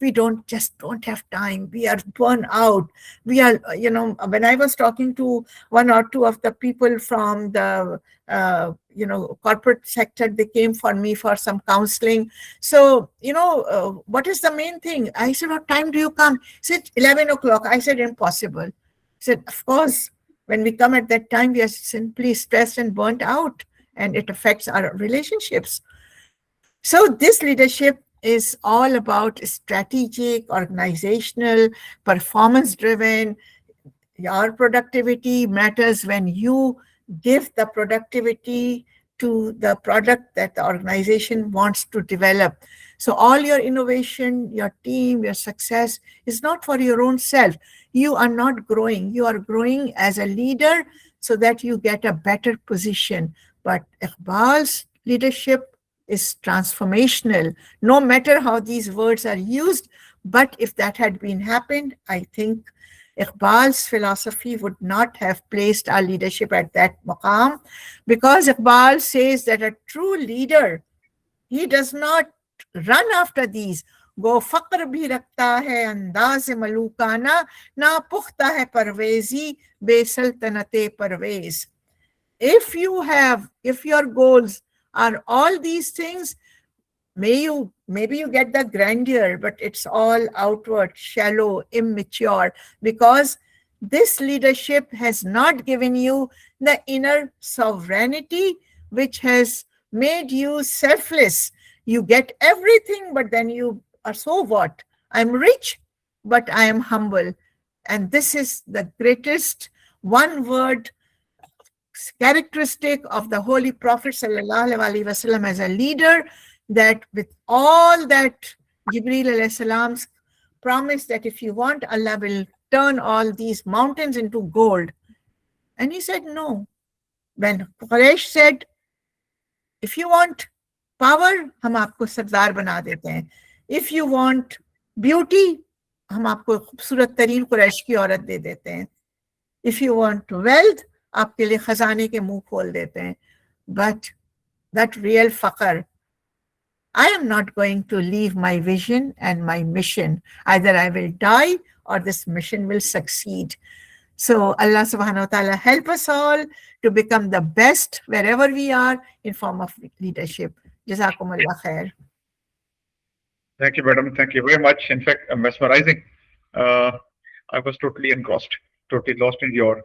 we don't have time, we are burnt out, we are, when I was talking to one or two of the people from the corporate sector, they came for me for some counseling. So what is the main thing? I said, what time do you come? He said 11 o'clock. I said, impossible. He said, of course, when we come at that time, we are simply stressed and burnt out, and it affects our relationships. So this leadership is all about strategic, organizational, performance-driven. Your productivity matters when you give the productivity to the product that the organization wants to develop. So all your innovation, your team, your success is not for your own self. You are not growing. You are growing as a leader so that you get a better position. But Iqbal's leadership is transformational, no matter how these words are used. But if that had been happened, I think Iqbal's philosophy would not have placed our leadership at that maqam, because Iqbal says that a true leader, he does not run after these. Go faqr bhi rakhta hai andaz malukana, na pukhta hai parvezi be sultanate parvez. If your goals are all these things, maybe you get the grandeur, but it's all outward, shallow, immature, because this leadership has not given you the inner sovereignty, which has made you selfless. You get everything, but then you are, so what? I'm rich, but I am humble. And this is the greatest one-word characteristic of the Holy Prophet ﷺ as a leader, that with all that Jibreel alayhi salam's promise that if you want, Allah will turn all these mountains into gold. And he said no. When Quraysh said, if you want power, ہم آپ کو سردار بنا دیتے ہیں. if you want beauty, ہم آپ کو خوبصورت ترین قریش کی عورت دے دیتے ہیں. if you want wealth, آپ کے لیے خزانے کے منہ کھول دیتے ہیں. but that real فخر, I am not going to leave my vision and my mission. Either I will die or this mission will succeed. So Allah subhanahu wa ta'ala help us all to become the best wherever we are in form of leadership. Jazakumullah khair. Thank you, madam. Thank you very much. In fact, mesmerizing. I was totally engrossed, totally lost in your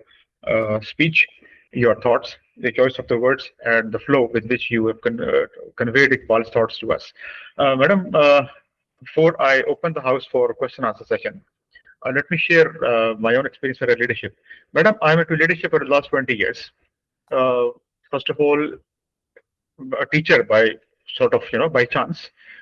speech, your thoughts, the choice of the words, and the flow with which you have conveyed Iqbal's thoughts to us. Madam, before I open the house for question answer session, let me share my own experience with leadership. Madam, I'm into leadership for the last 20 years. First of all, a teacher by sort of, by chance.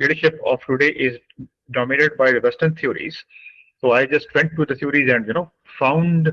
leadership of today is dominated by the Western theories. So I just went to the theories and found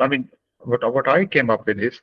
I mean, what I came up with is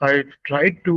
I tried to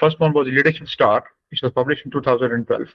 First one was Leadership Star, which was published in 2012.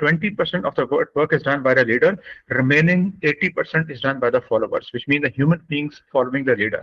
20% of the work is done by the leader, remaining 80% is done by the followers, which means the human beings following the leader.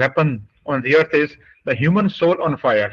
weapon on the earth is the human soul on fire.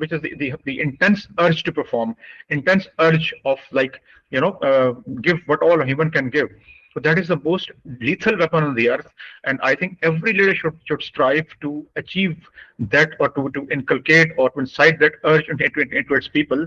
which is the intense urge to perform, intense urge of give what all a human can give. So that is the most lethal weapon on the earth, and I think every leader should strive to achieve that, or to inculcate or to incite that urge into its people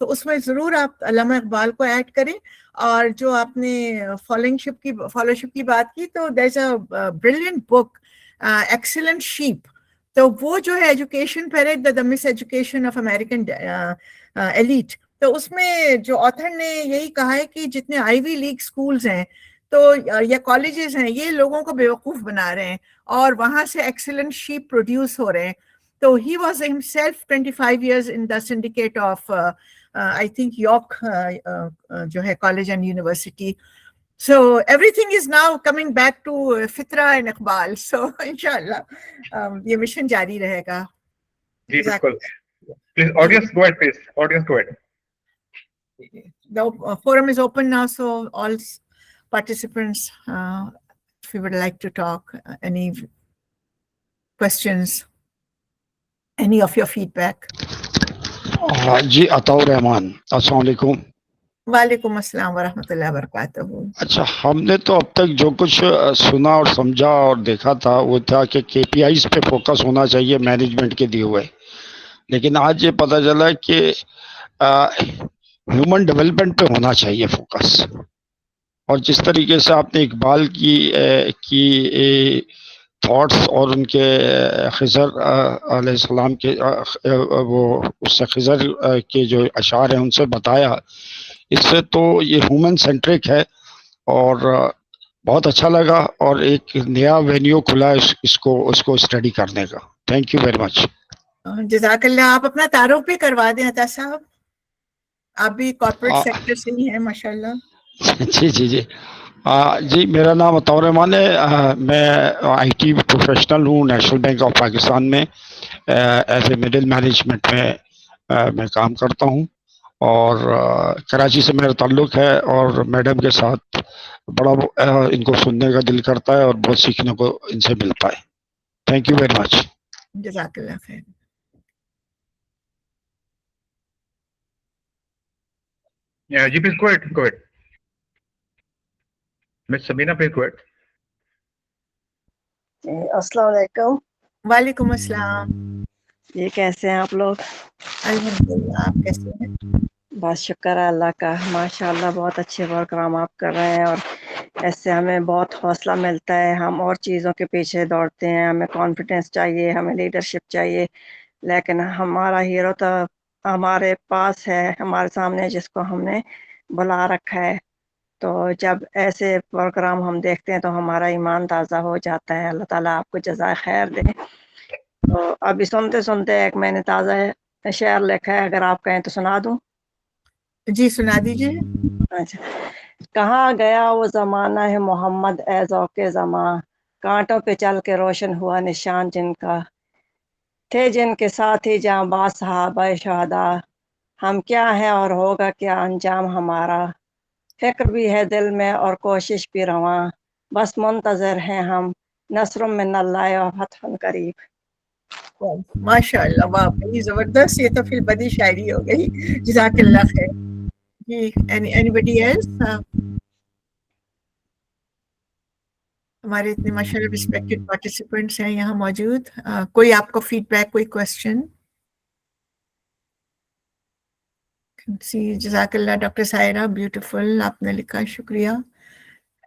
تو اس میں ضرور آپ علامہ اقبال کو add کریں. اور جو آپ نے فالوشپ کی بات کی تو there is a brilliant book excellent shape. تو وہ جو ہے education period the miseducation of American elite. تو اس میں جو آتھر نے یہی کہا ہے کہ جتنے آئی وی لیگ اسکولز ہیں تو یا کالجز ہیں یہ لوگوں کو بیوقوف بنا رہے ہیں اور وہاں سے ایکسلنٹ شیپ پروڈیوس ہو رہے ہیں. تو he was himself 25 years in the syndicate of I think York جو ہے college and university. So everything is now coming back to Fitra and Iqbal. So inshallah یہ مشن جاری رہے گا. جی بالکل. Please, audience, go ahead, please. Audience, go ahead. The forum is open now, so all participants, if you would like to talk, any questions, any of your feedback. جی عطاء الرحمان السلام علیکم. وعلیکم السلام ورحمۃ اللہ وبرکاتہ. اچھا ہم نے تو اب تک جو کچھ سنا اور سمجھا اور دیکھا تھا وہ تھا کہ کے پی آئیز پہ فوکس ہونا چاہیے مینجمنٹ کے دیے ہوئے، لیکن آج یہ پتہ چلا کہ ہیومن ڈیولپمنٹ پہ ہونا چاہیے فوکس. اور جس طریقے سے آپ نے اقبال کی تھاٹس اور ان کے خضر علیہ السلام کے وہ اس سے خضر کے جو اشعار ہیں ان سے بتایا، اس سے تو یہ ہیومن سینٹرک ہے اور بہت اچھا لگا اور ایک نیا وینیو کھلا ہے اس کو اسٹڈی کرنے کا. Thank you very much. جزاک اللہ. آپ اپنا تعارف بھی کروا دیں عطا صاحب، آپ بھی کارپوریٹ سیکٹر سے ہی ہیں ماشاء اللہ. جی جی جی جی میرا نام عطاء الرحمان ہے. میں آئی ٹی پروفیشنل ہوں نیشنل بینک آف پاکستان میں ایز اے مڈل مینجمنٹ میں کام کرتا ہوں اور کراچی سے میرا تعلق ہے اور میڈم کے ساتھ بڑا ان کو سننے کا دل کرتا ہے اور بہت سیکھنے کو ان سے ملتا ہے. Thank you very much. جزاک اللہ خیر. Yeah, Ji, please go ahead. Go ahead. Miss Sabina, please go ahead. السلام علیکم. وعلیکم السلام. یہ کیسے ہیں آپ لوگ؟ الحمدللہ. آپ کیسے ہیں؟ بس شکر ہے اللہ کا، ماشاء اللہ بہت اچھے پروگرام آپ کر رہے ہیں اور ایسے ہمیں بہت حوصلہ ملتا ہے. ہم اور چیزوں کے پیچھے دوڑتے ہیں، ہمیں کانفیڈنس چاہیے، ہمیں لیڈرشپ چاہیے، لیکن ہمارا ہیرو تو ہمارے پاس ہے، ہمارے سامنے، جس کو ہم نے بلا رکھا ہے. تو جب ایسے پروگرام ہم دیکھتے ہیں تو ہمارا ایمان تازہ ہو جاتا ہے. اللہ تعالیٰ آپ کو جزائے خیر دے. تو ابھی سنتے سنتے ایک میں نے تازہ شعر لکھا ہے، اگر آپ کہیں تو سنا دوں؟ جی سنا دیجیے. اچھا. کہاں گیا وہ زمانہ ہے محمد اے ذوق زماں، کانٹوں پہ چل کے روشن ہوا نشان جن کا، تھے جن کے ساتھ ہی جاں با صحابہ شہداء، ہم کیا ہیں اور ہوگا کیا انجام ہمارا، فکر بھی ہے دل میں اور کوشش بھی رواں، بس منتظر ہیں ہم نصر من اللہ و فتح قریب. ماشاء اللہ، واہ بڑی زبردست. یہ تو پھر بدی شاعری ہو گئی. جزاک اللہ خیر. جی اینی ایلس؟ ہمارے اتنے ماشاء اللہ ریسپیکٹڈ پارٹیسپینٹس ہیں یہاں موجود. کوئی آپ کو فیڈ بیک، کوئی کوشچن؟ جزاک اللہ. ڈاکٹر سائرہ، بیوٹیفل آپ نے لکھا، شکریہ.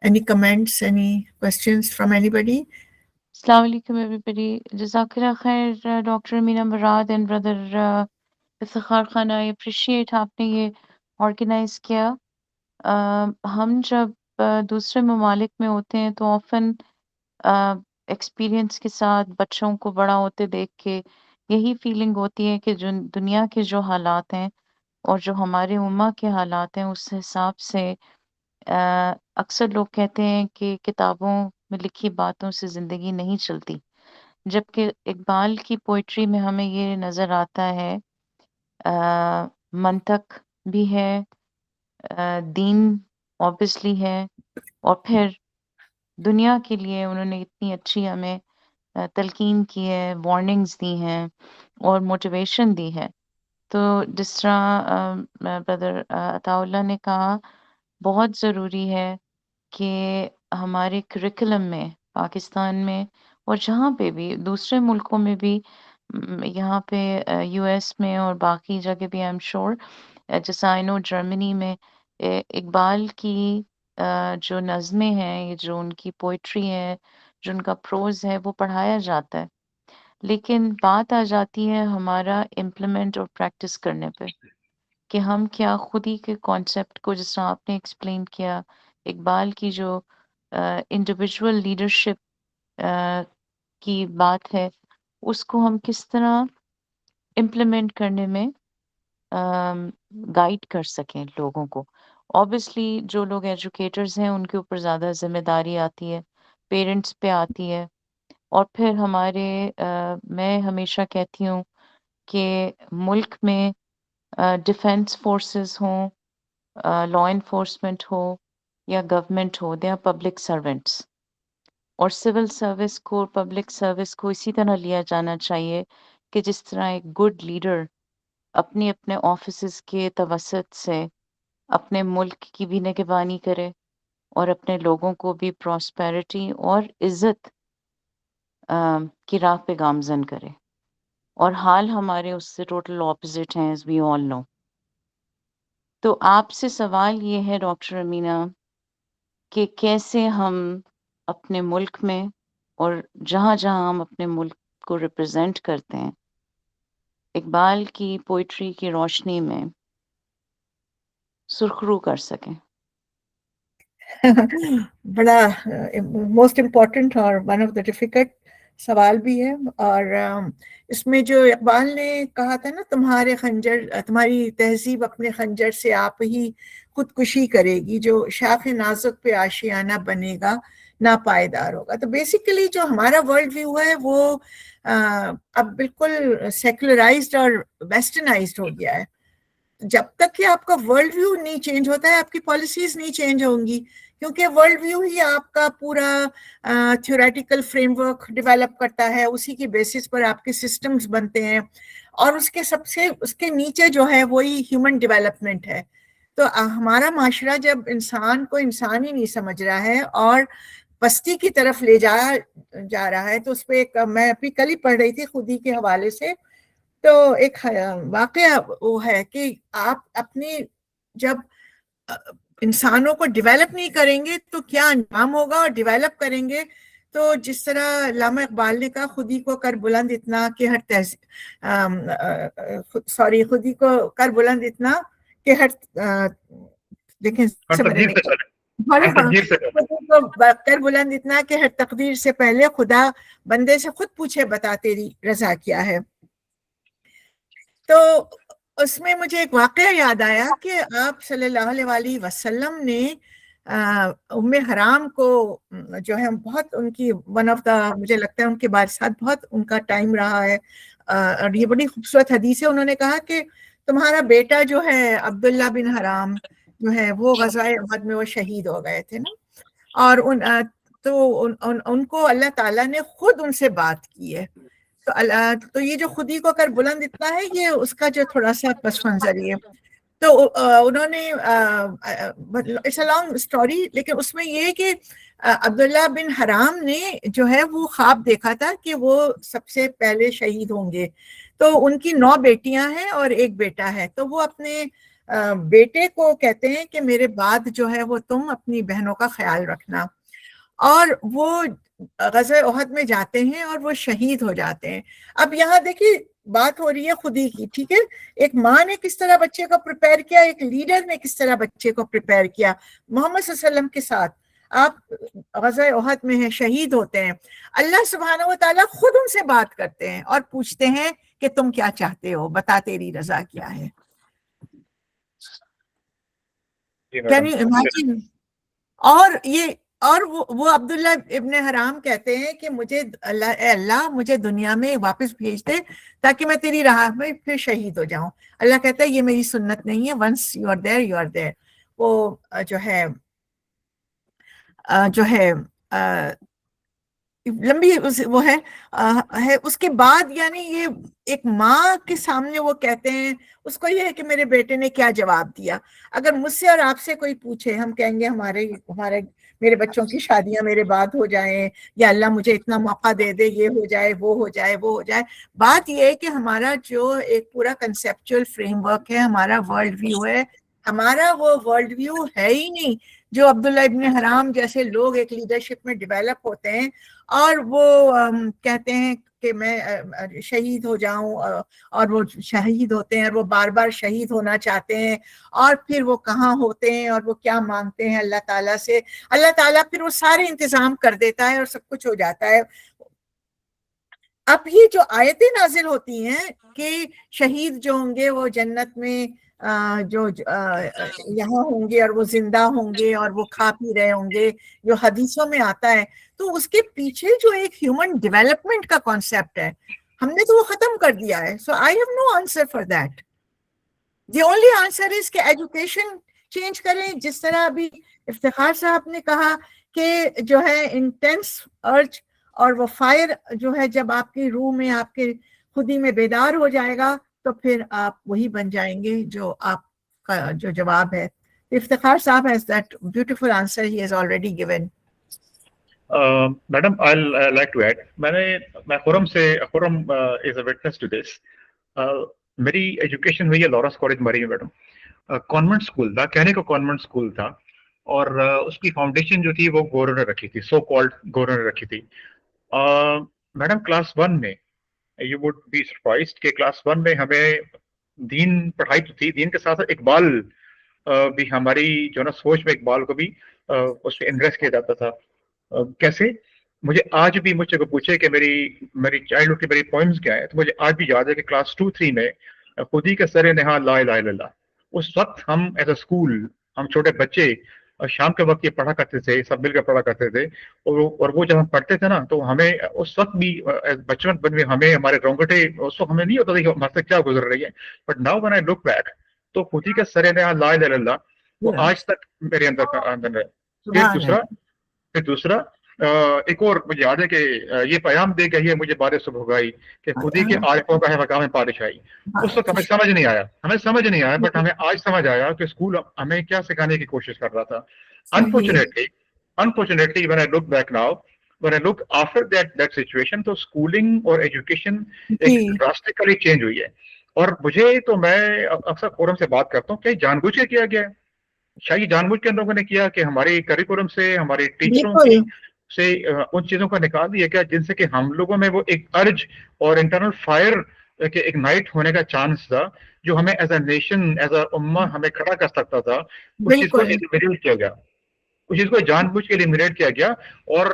Any comments, any questions from anybody? السلام علیکم everybody. جزاک اللہ خیر doctor Meena Murad and brother Iftikhar Khan. I appreciate آپ نے یہ آرگنائز کیا. ہم جب دوسرے ممالک میں ہوتے ہیں تو آفن ایکسپیرینس کے ساتھ بچوں کو بڑا ہوتے دیکھ کے یہی فیلنگ ہوتی ہے کہ جو دنیا کے جو حالات ہیں اور جو ہمارے امہ کے حالات ہیں اس حساب سے اکثر لوگ کہتے ہیں کہ کتابوں میں لکھی باتوں سے زندگی نہیں چلتی، جبکہ اقبال کی پوئٹری میں ہمیں یہ نظر آتا ہے منطق بھی ہے، دین اوبیسلی ہے، اور پھر دنیا کے لیے انہوں نے اتنی اچھی ہمیں تلقین کی ہے، وارننگز دی ہیں اور موٹیویشن دی ہے. تو جس طرح بردر عطاء اللہ نے کہا، بہت ضروری ہے کہ ہمارے کریکولم میں پاکستان میں اور جہاں پہ بھی دوسرے ملکوں میں بھی، یہاں پہ یو ایس میں اور باقی جگہ بھی آئی ایم شور جیسا آئی نو جرمنی میں اقبال کی جو نظمیں ہیں، جو ان کی پوئٹری ہے، جو ان کا پروز ہے، وہ پڑھایا جاتا ہے، لیکن بات آ جاتی ہے ہمارا امپلیمنٹ اور پریکٹس کرنے پہ کہ ہم کیا خود ہی کے کانسیپٹ کو، جس طرح آپ نے ایکسپلین کیا، اقبال کی جو انڈیویجول لیڈرشپ کی بات ہے، اس کو ہم کس طرح امپلیمنٹ کرنے میں گائیڈ کر سکیں لوگوں کو. آبویسلی جو لوگ ایجوکیٹرز ہیں ان کے اوپر زیادہ ذمہ داری آتی ہے، پیرنٹس پہ آتی ہے، اور پھر ہمارے میں ہمیشہ کہتی ہوں کہ ملک میں ڈیفینس فورسز ہوں، لا انفورسمنٹ ہو یا گورنمنٹ ہو، دے آر پبلک سرونٹس، اور سول سروس کو، پبلک سروس کو اسی طرح لیا جانا چاہیے کہ جس طرح ایک گڈ لیڈر اپنے اپنے آفیسز کے توسط سے اپنے ملک کی بھی نگہبانی کرے اور اپنے لوگوں کو بھی پراسپیرٹی اور عزت کی راہ پہ گامزن کرے، اور حال ہمارے اس سے ٹوٹل اپوزٹ ہیں، as we all know. تو آپ سے سوال یہ ہے ڈاکٹر امینہ کہ کیسے ہم اپنے ملک میں اور جہاں جہاں ہم اپنے ملک کو ریپرزینٹ کرتے ہیں، اقبال کی پوئٹری کی روشنی میں سرخرو کر سکیں. بڑا موسٹ امپورٹنٹ اور ون آف دا ڈیفیکلٹ سوال بھی ہے. اور اس میں جو اقبال نے کہا تھا نا، تمہارے خنجر، تمہاری تہذیب اپنے خنجر سے آپ ہی خودکشی کرے گی، جو شاخ نازک پہ آشیانہ بنے گا ناپائیدار ہوگا. تو بیسیکلی جو ہمارا ورلڈ ویو ہے وہ اب بالکل سیکولرائزڈ اور ویسٹرنائزڈ ہو گیا ہے. جب تک کہ آپ کا ورلڈ ویو نہیں چینج ہوتا ہے، آپ کی پالیسیز نہیں چینج ہوں گی، کیونکہ ورلڈ ویو ہی آپ کا پورا تھیوریٹیکل فریم ورک ڈیولپ کرتا ہے، اسی کی بیسس پر آپ کے سسٹمز بنتے ہیں، اور اس کے نیچے جو ہے وہی ہیومن ڈیولپمنٹ ہے. تو ہمارا معاشرہ جب انسان کو انسان ہی نہیں سمجھ رہا ہے اور پستی کی طرف لے جا رہا ہے، تو اس پہ میں ابھی کل ہی پڑھ رہی تھی خودی کے حوالے سے، تو ایک واقعہ وہ ہے کہ آپ اپنی جب انسانوں کو ڈیولپ نہیں کریں گے تو کیا انجام ہوگا، اور ڈیولپ کریں گے تو جس طرح علامہ اقبال نے کہا، خودی کو کر بلند اتنا کہ ہر خودی کو کر بلند اتنا کہ ہر دیکھیں کر بلند اتنا کہ ہر تقدیر سے پہلے خدا بندے سے خود پوچھے بتا تیری رضا کیا ہے. تو اس میں مجھے ایک واقعہ یاد آیا کہ آپ صلی اللہ علیہ وسلم نے ام حرام کو جو ہے بہت ان کی ون آف دا، مجھے لگتا ہے ان کے بارسات بہت ان کا ٹائم رہا ہے، اور یہ بڑی خوبصورت حدیث ہے. انہوں نے کہا کہ تمہارا بیٹا جو ہے عبداللہ بن حرام جو ہے وہ غزوہ احد میں وہ شہید ہو گئے تھے نا، اور ان کو اللہ تعالیٰ نے خود ان سے بات کی ہے. تو یہ جو خودی کو کر بلند اتنا ہے، یہ اس کا جو تھوڑا سا پس منظر ہے. تو انہوں نے اٹس اے لانگ اسٹوری، لیکن اس میں یہ کہ عبداللہ بن حرام نے جو ہے وہ خواب دیکھا تھا کہ وہ سب سے پہلے شہید ہوں گے. تو ان کی 9 بیٹیاں ہیں اور ایک بیٹا ہے. تو وہ اپنے بیٹے کو کہتے ہیں کہ میرے بعد جو ہے وہ تم اپنی بہنوں کا خیال رکھنا. اور وہ غزوہ احد میں جاتے ہیں اور وہ شہید ہو جاتے ہیں. اب یہاں دیکھیے بات ہو رہی ہے خودی کی، ٹھیک ہے، ایک ماں نے کس طرح بچے کو پریپیئر کیا، ایک لیڈر نے کس طرح بچے کو پریپیئر کیا. محمد صلی اللہ علیہ وسلم کے ساتھ آپ غزوہ احد میں ہیں، شہید ہوتے ہیں، اللہ سبحانہ و تعالیٰ خود ان سے بات کرتے ہیں اور پوچھتے ہیں کہ تم کیا چاہتے ہو، بتا تیری رضا کیا ہے. Can you imagine? اور وہ عبداللہ ابن حرام کہتے ہیں کہ مجھے اللہ مجھے دنیا میں واپس بھیج دے تاکہ میں تیری راہ میں پھر شہید ہو جاؤں. اللہ کہتا ہے یہ میری سنت نہیں ہے، once you are there you are there. وہ جو ہے لمبی وہ ہے اس کے بعد، یعنی یہ ایک ماں کے سامنے وہ کہتے ہیں، اس کو یہ ہے کہ میرے بیٹے نے کیا جواب دیا. اگر مجھ سے اور آپ سے کوئی پوچھے، ہم کہیں گے ہمارے میرے بچوں کی شادیاں میرے بعد ہو جائیں, یا اللہ مجھے اتنا موقع دے دے, یہ ہو جائے, وہ ہو جائے, وہ ہو جائے. بات یہ ہے کہ ہمارا جو ایک پورا کنسیپچل فریم ورک ہے, ہمارا ورلڈ ویو ہے, ہمارا وہ ورلڈ ویو ہے ہی نہیں جو عبداللہ ابن حرام جیسے لوگ ایک لیڈرشپ میں ڈیولپ ہوتے ہیں اور وہ کہتے ہیں کہ میں شہید ہو جاؤں, اور وہ شہید ہوتے ہیں اور وہ بار بار شہید ہونا چاہتے ہیں, اور پھر وہ کہاں ہوتے ہیں اور وہ کیا مانگتے ہیں اللہ تعالیٰ سے, اللہ تعالیٰ پھر وہ سارے انتظام کر دیتا ہے اور سب کچھ ہو جاتا ہے. اب یہ جو آیتیں نازل ہوتی ہیں کہ شہید جو ہوں گے وہ جنت میں جو یہاں ہوں گے اور وہ زندہ ہوں گے اور وہ کھا پی رہے ہوں گے, جو حدیثوں میں آتا ہے, تو اس کے پیچھے جو ایک ہیومن ڈیولپمنٹ کا کانسیپٹ ہے ہم نے تو وہ ختم کر دیا ہے. So I have no answer for that. The only answer is کہ ایجوکیشن چینج کریں, جس طرح ابھی افتخار صاحب نے کہا کہ جو ہے انٹینس ارج اور وہ فائر جو ہے جب آپ کی روح میں آپ کے خود ہی میں بیدار ہو جائے گا تو پھر آپ وہی بن جائیں گے جو آپ کا جو جواب ہے. افتخار صاحب has that beautiful answer he has already given. Madam, I'll like to add. میں خرم سے, خرم is a witness to this. میری ایجوکیشن ہوئی ہے لارنس کالج مری میں میڈم. کانوینٹ اسکول تھا, کہنے کو کانوینٹ اسکول تھا, اور اس کی فاؤنڈیشن جو تھی وہ گورنر نے رکھی تھی, سو کالڈ گورنر نے رکھی تھی. میڈم کلاس 1 میں یو وڈ بی سرپرائزڈ کہ کلاس 1 میں ہمیں دین پڑھائی تو تھی, دین کے ساتھ ساتھ اقبال بھی ہماری جو نا سوچ میں اقبال کو بھی اس میں انویسٹ کیا جاتا تھا. کیسے, مجھے آج بھی مجھ سے پوچھے کہ میری چائلڈ ہوڈ کی میری پوئمز کیا ہے, تو مجھے آج بھی یاد ہے کہ کلاس 2-3 میں خودی کے سر نہا لا الہ الا اللہ, اس وقت ہم ایز اے اسکول, ہم چھوٹے بچے شام کے وقت یہ پڑھا کرتے تھے, سب مل کر پڑھا کرتے تھے, اور وہ جب ہم پڑھتے تھے نا تو ہمیں اس وقت بھی بچپن میں ہمیں ہمارے رونگٹے اس وقت ہمیں نہیں ہوتا تھا کہ ہمارے سے کیا گزر رہی ہے, but now when I look back تو خودی کا سر نہا لا الہ الا اللہ وہ آج تک میرے اندر ہے. پھر دوسرا ایک اور مجھے یاد ہے کہ یہ پیام دے گئی ہے مجھے بار صبح گائی کہ خودی کے عارفوں کا ہے مقام پادشاہی. اس وقت ہمیں سمجھ نہیں آیا, بٹ ہمیں آج سمجھ آیا کہ اسکول ہمیں کیا سکھانے کی کوشش کر رہا تھا. Unfortunately, when I look back now, when I look after that situation, تو اسکولنگ اور ایجوکیشن ایک ڈراسٹکلی چینج ہوئی ہے. اور مجھے تو میں اکثر فورم سے بات کرتا ہوں کہ جان بوجھ کے کیا گیا ہے, شاید جان بوجھ کے لوگوں نے کیا کہ ہمارے کریکولم سے, ہمارے ٹیچروں سے ان چیزوں کا نکال دیا گیا جن سے کہ ہم لوگوں میں وہ ایک ارج اور انٹرنل فائر کہ اگنائٹ ہونے کا چانس تھا جو ہمیں as a nation, as a امہ ہمیں کھڑا کر سکتا تھا. اس چیز کو ایلیمینیٹ کیا گیا, اس چیز کو جان بوجھ کے ایلیمینیٹ کیا گیا. اور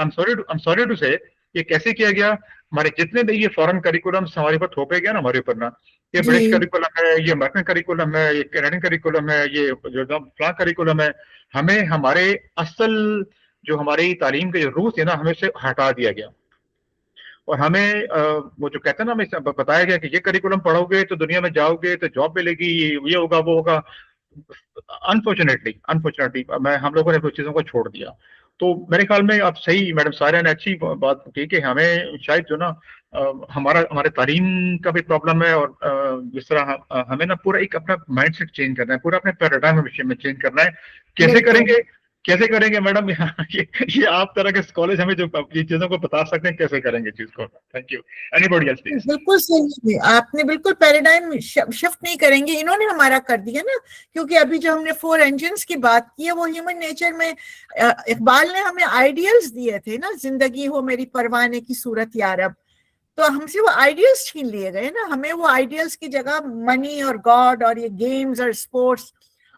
I'm sorry to say یہ کیسے کیا گیا, ہمارے جتنے بھی یہ فارن کریکولمس ہمارے اوپر تھوپے گیا نا, ہمارے اوپر نا, یہ برٹش کریکولم ہے, یہ امریکن کریکولم ہے, یہ کینیڈین کریکولم ہے, یہ جو فلاں کریکولم ہے, ہمیں ہمارے اصل جو ہماری تعلیم کے جو روح تھے نا ہمیں سے ہٹا دیا گیا. اور ہمیں وہ جو کہتے ہیں نا ہمیں بتایا گیا کہ یہ کریکولم پڑھو گے تو دنیا میں جاؤ گے تو جاب ملے گی, یہ ہوگا وہ ہوگا. انفارچونیٹلی ہم لوگوں نے وہ چیزوں کو چھوڑ دیا. تو میرے خیال میں آپ صحیح میڈم سارا نے اچھی بات کی کہ ہمیں شاید جو نا ہمارے تعلیم کا بھی پرابلم ہے, اور جس طرح ہمیں نا پورا ایک اپنا مائنڈ سیٹ چینج کرنا ہے, پورا اپنے پیراڈائم میں چینج کرنا ہے. کیسے کریں گے میڈم, یہ آپ طرح کے کالج ہمیں جو یہ چیزوں کو بتا سکتے ہیں کیسے کریں گے چیز کو. Thank you. Anybody else please. بالکل صحیح, آپ نے بالکل پیراڈائم شفٹ نہیں کریں گے, انہوں نے ہمارا کر دیا نا, کیونکہ ابھی جو ہم نے 4 انجنس کی بات کی ہے وہ ہیومن نیچر میں اقبال نے ہمیں آئیڈیلز دیے تھے نا, زندگی ہو میری پروانے کی صورت یا رب, تو ہم سے وہ آئیڈیلز چھین لیے گئے نا. ہمیں وہ آئیڈیلز کی جگہ منی اور گاڈ اور یہ گیمز اور اسپورٹس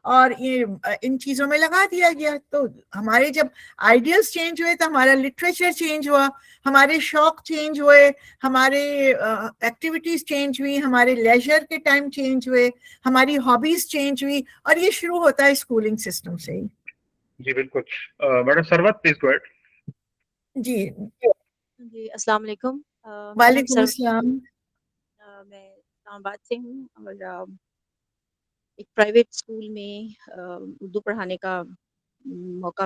اور یہ ان چیزوں میں لگا دیا گیا. تو ہمارے جب آئیڈیلز چینج ہوئے تو ہمارا لٹریچر چینج ہوا, ہمارے شوق چینج ہوئے, ہمارے ایکٹیویٹیز چینج ہوئی, ہمارے لیجر کے ٹائم چینج ہوئے, ہماری ہابیز چینج ہوئی, اور یہ شروع ہوتا ہے اسکولنگ سسٹم سے ہی. جی بالکل. Madam Sarwat please go ahead. جی السلام علیکم. وعلیکم السلام. میں اسلام آباد سے ہوں اور ایک پرائیویٹ اسکول میں اردو پڑھانے کا موقع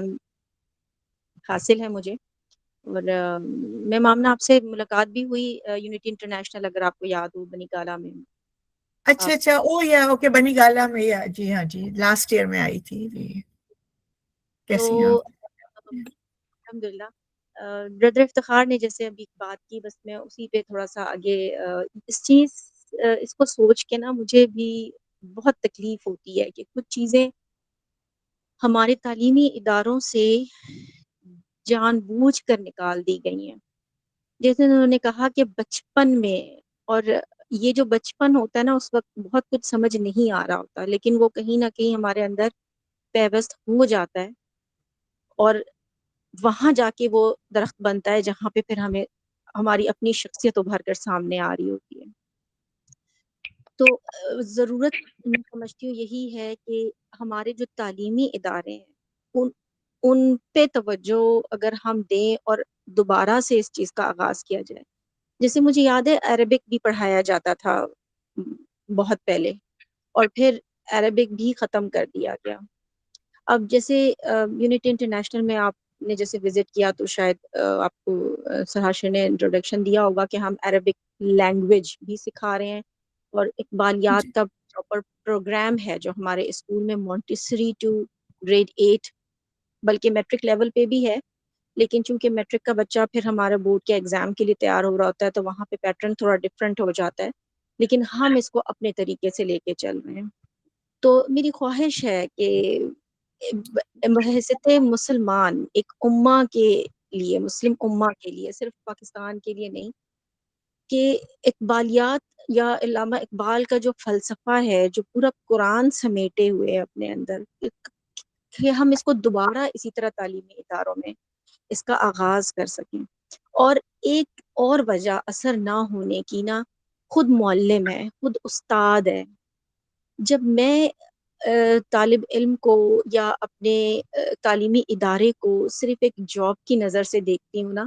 حاصل ہے مجھے. اور میں مامنا آپ سے ملاقات بھی ہوئی یونٹی انٹرنیشنل, اگر آپ کو یاد ہو, بنی گالا میں. اچھا او یا اوکے, بنی گالا میں, جی ہاں جی, لاسٹ ایئر میں آئی تھی. کیسی ہیں تو الحمدللہ برادر افتخار نے جیسے ابھی بات کی، بس میں اسی پہ تھوڑا سا آگے اس کو سوچ کے نا مجھے بھی بہت تکلیف ہوتی ہے کہ کچھ چیزیں ہمارے تعلیمی اداروں سے جان بوجھ کر نکال دی گئی ہیں. جیسے انہوں نے کہا کہ بچپن میں، اور یہ جو بچپن ہوتا ہے نا اس وقت بہت کچھ سمجھ نہیں آ رہا ہوتا، لیکن وہ کہیں نہ کہیں ہمارے اندر پیوست ہو جاتا ہے، اور وہاں جا کے وہ درخت بنتا ہے جہاں پہ پھر ہمیں ہماری اپنی شخصیت ابھر کر سامنے آ رہی ہوتی ہے. تو ضرورت میں سمجھتی ہوں یہی ہے کہ ہمارے جو تعلیمی ادارے ہیں ان پہ توجہ اگر ہم دیں اور دوبارہ سے اس چیز کا آغاز کیا جائے. جیسے مجھے یاد ہے عربک بھی پڑھایا جاتا تھا بہت پہلے، اور پھر عربک بھی ختم کر دیا گیا. اب جیسے یونٹی انٹرنیشنل میں آپ نے جیسے وزٹ کیا تو شاید آپ کو سہاشر نے انٹروڈکشن دیا ہوگا کہ ہم عربک لینگویج بھی سکھا رہے ہیں، اور اقبالیات کا پراپر پروگرام ہے جو ہمارے اسکول میں مونٹیسری ٹو گریڈ 8 بلکہ میٹرک لیول پہ بھی ہے. لیکن چونکہ میٹرک کا بچہ پھر ہمارا بورڈ کے ایگزام کے لیے تیار ہو رہا ہوتا ہے تو وہاں پہ پیٹرن تھوڑا ڈفرینٹ ہو جاتا ہے، لیکن ہم اس کو اپنے طریقے سے لے کے چل رہے ہیں. تو میری خواہش ہے کہ بحیثیت مسلمان ایک امہ کے لیے، مسلم امہ کے لیے، صرف پاکستان کے لیے نہیں، کہ اقبالیات یا علامہ اقبال کا جو فلسفہ ہے جو پورا قرآن سمیٹے ہوئے ہے اپنے اندر، کہ ہم اس کو دوبارہ اسی طرح تعلیمی اداروں میں اس کا آغاز کر سکیں. اور ایک اور وجہ اثر نہ ہونے کی نا، خود معلم ہے، خود استاد ہے. جب میں طالب علم کو یا اپنے تعلیمی ادارے کو صرف ایک جاب کی نظر سے دیکھتی ہوں نا،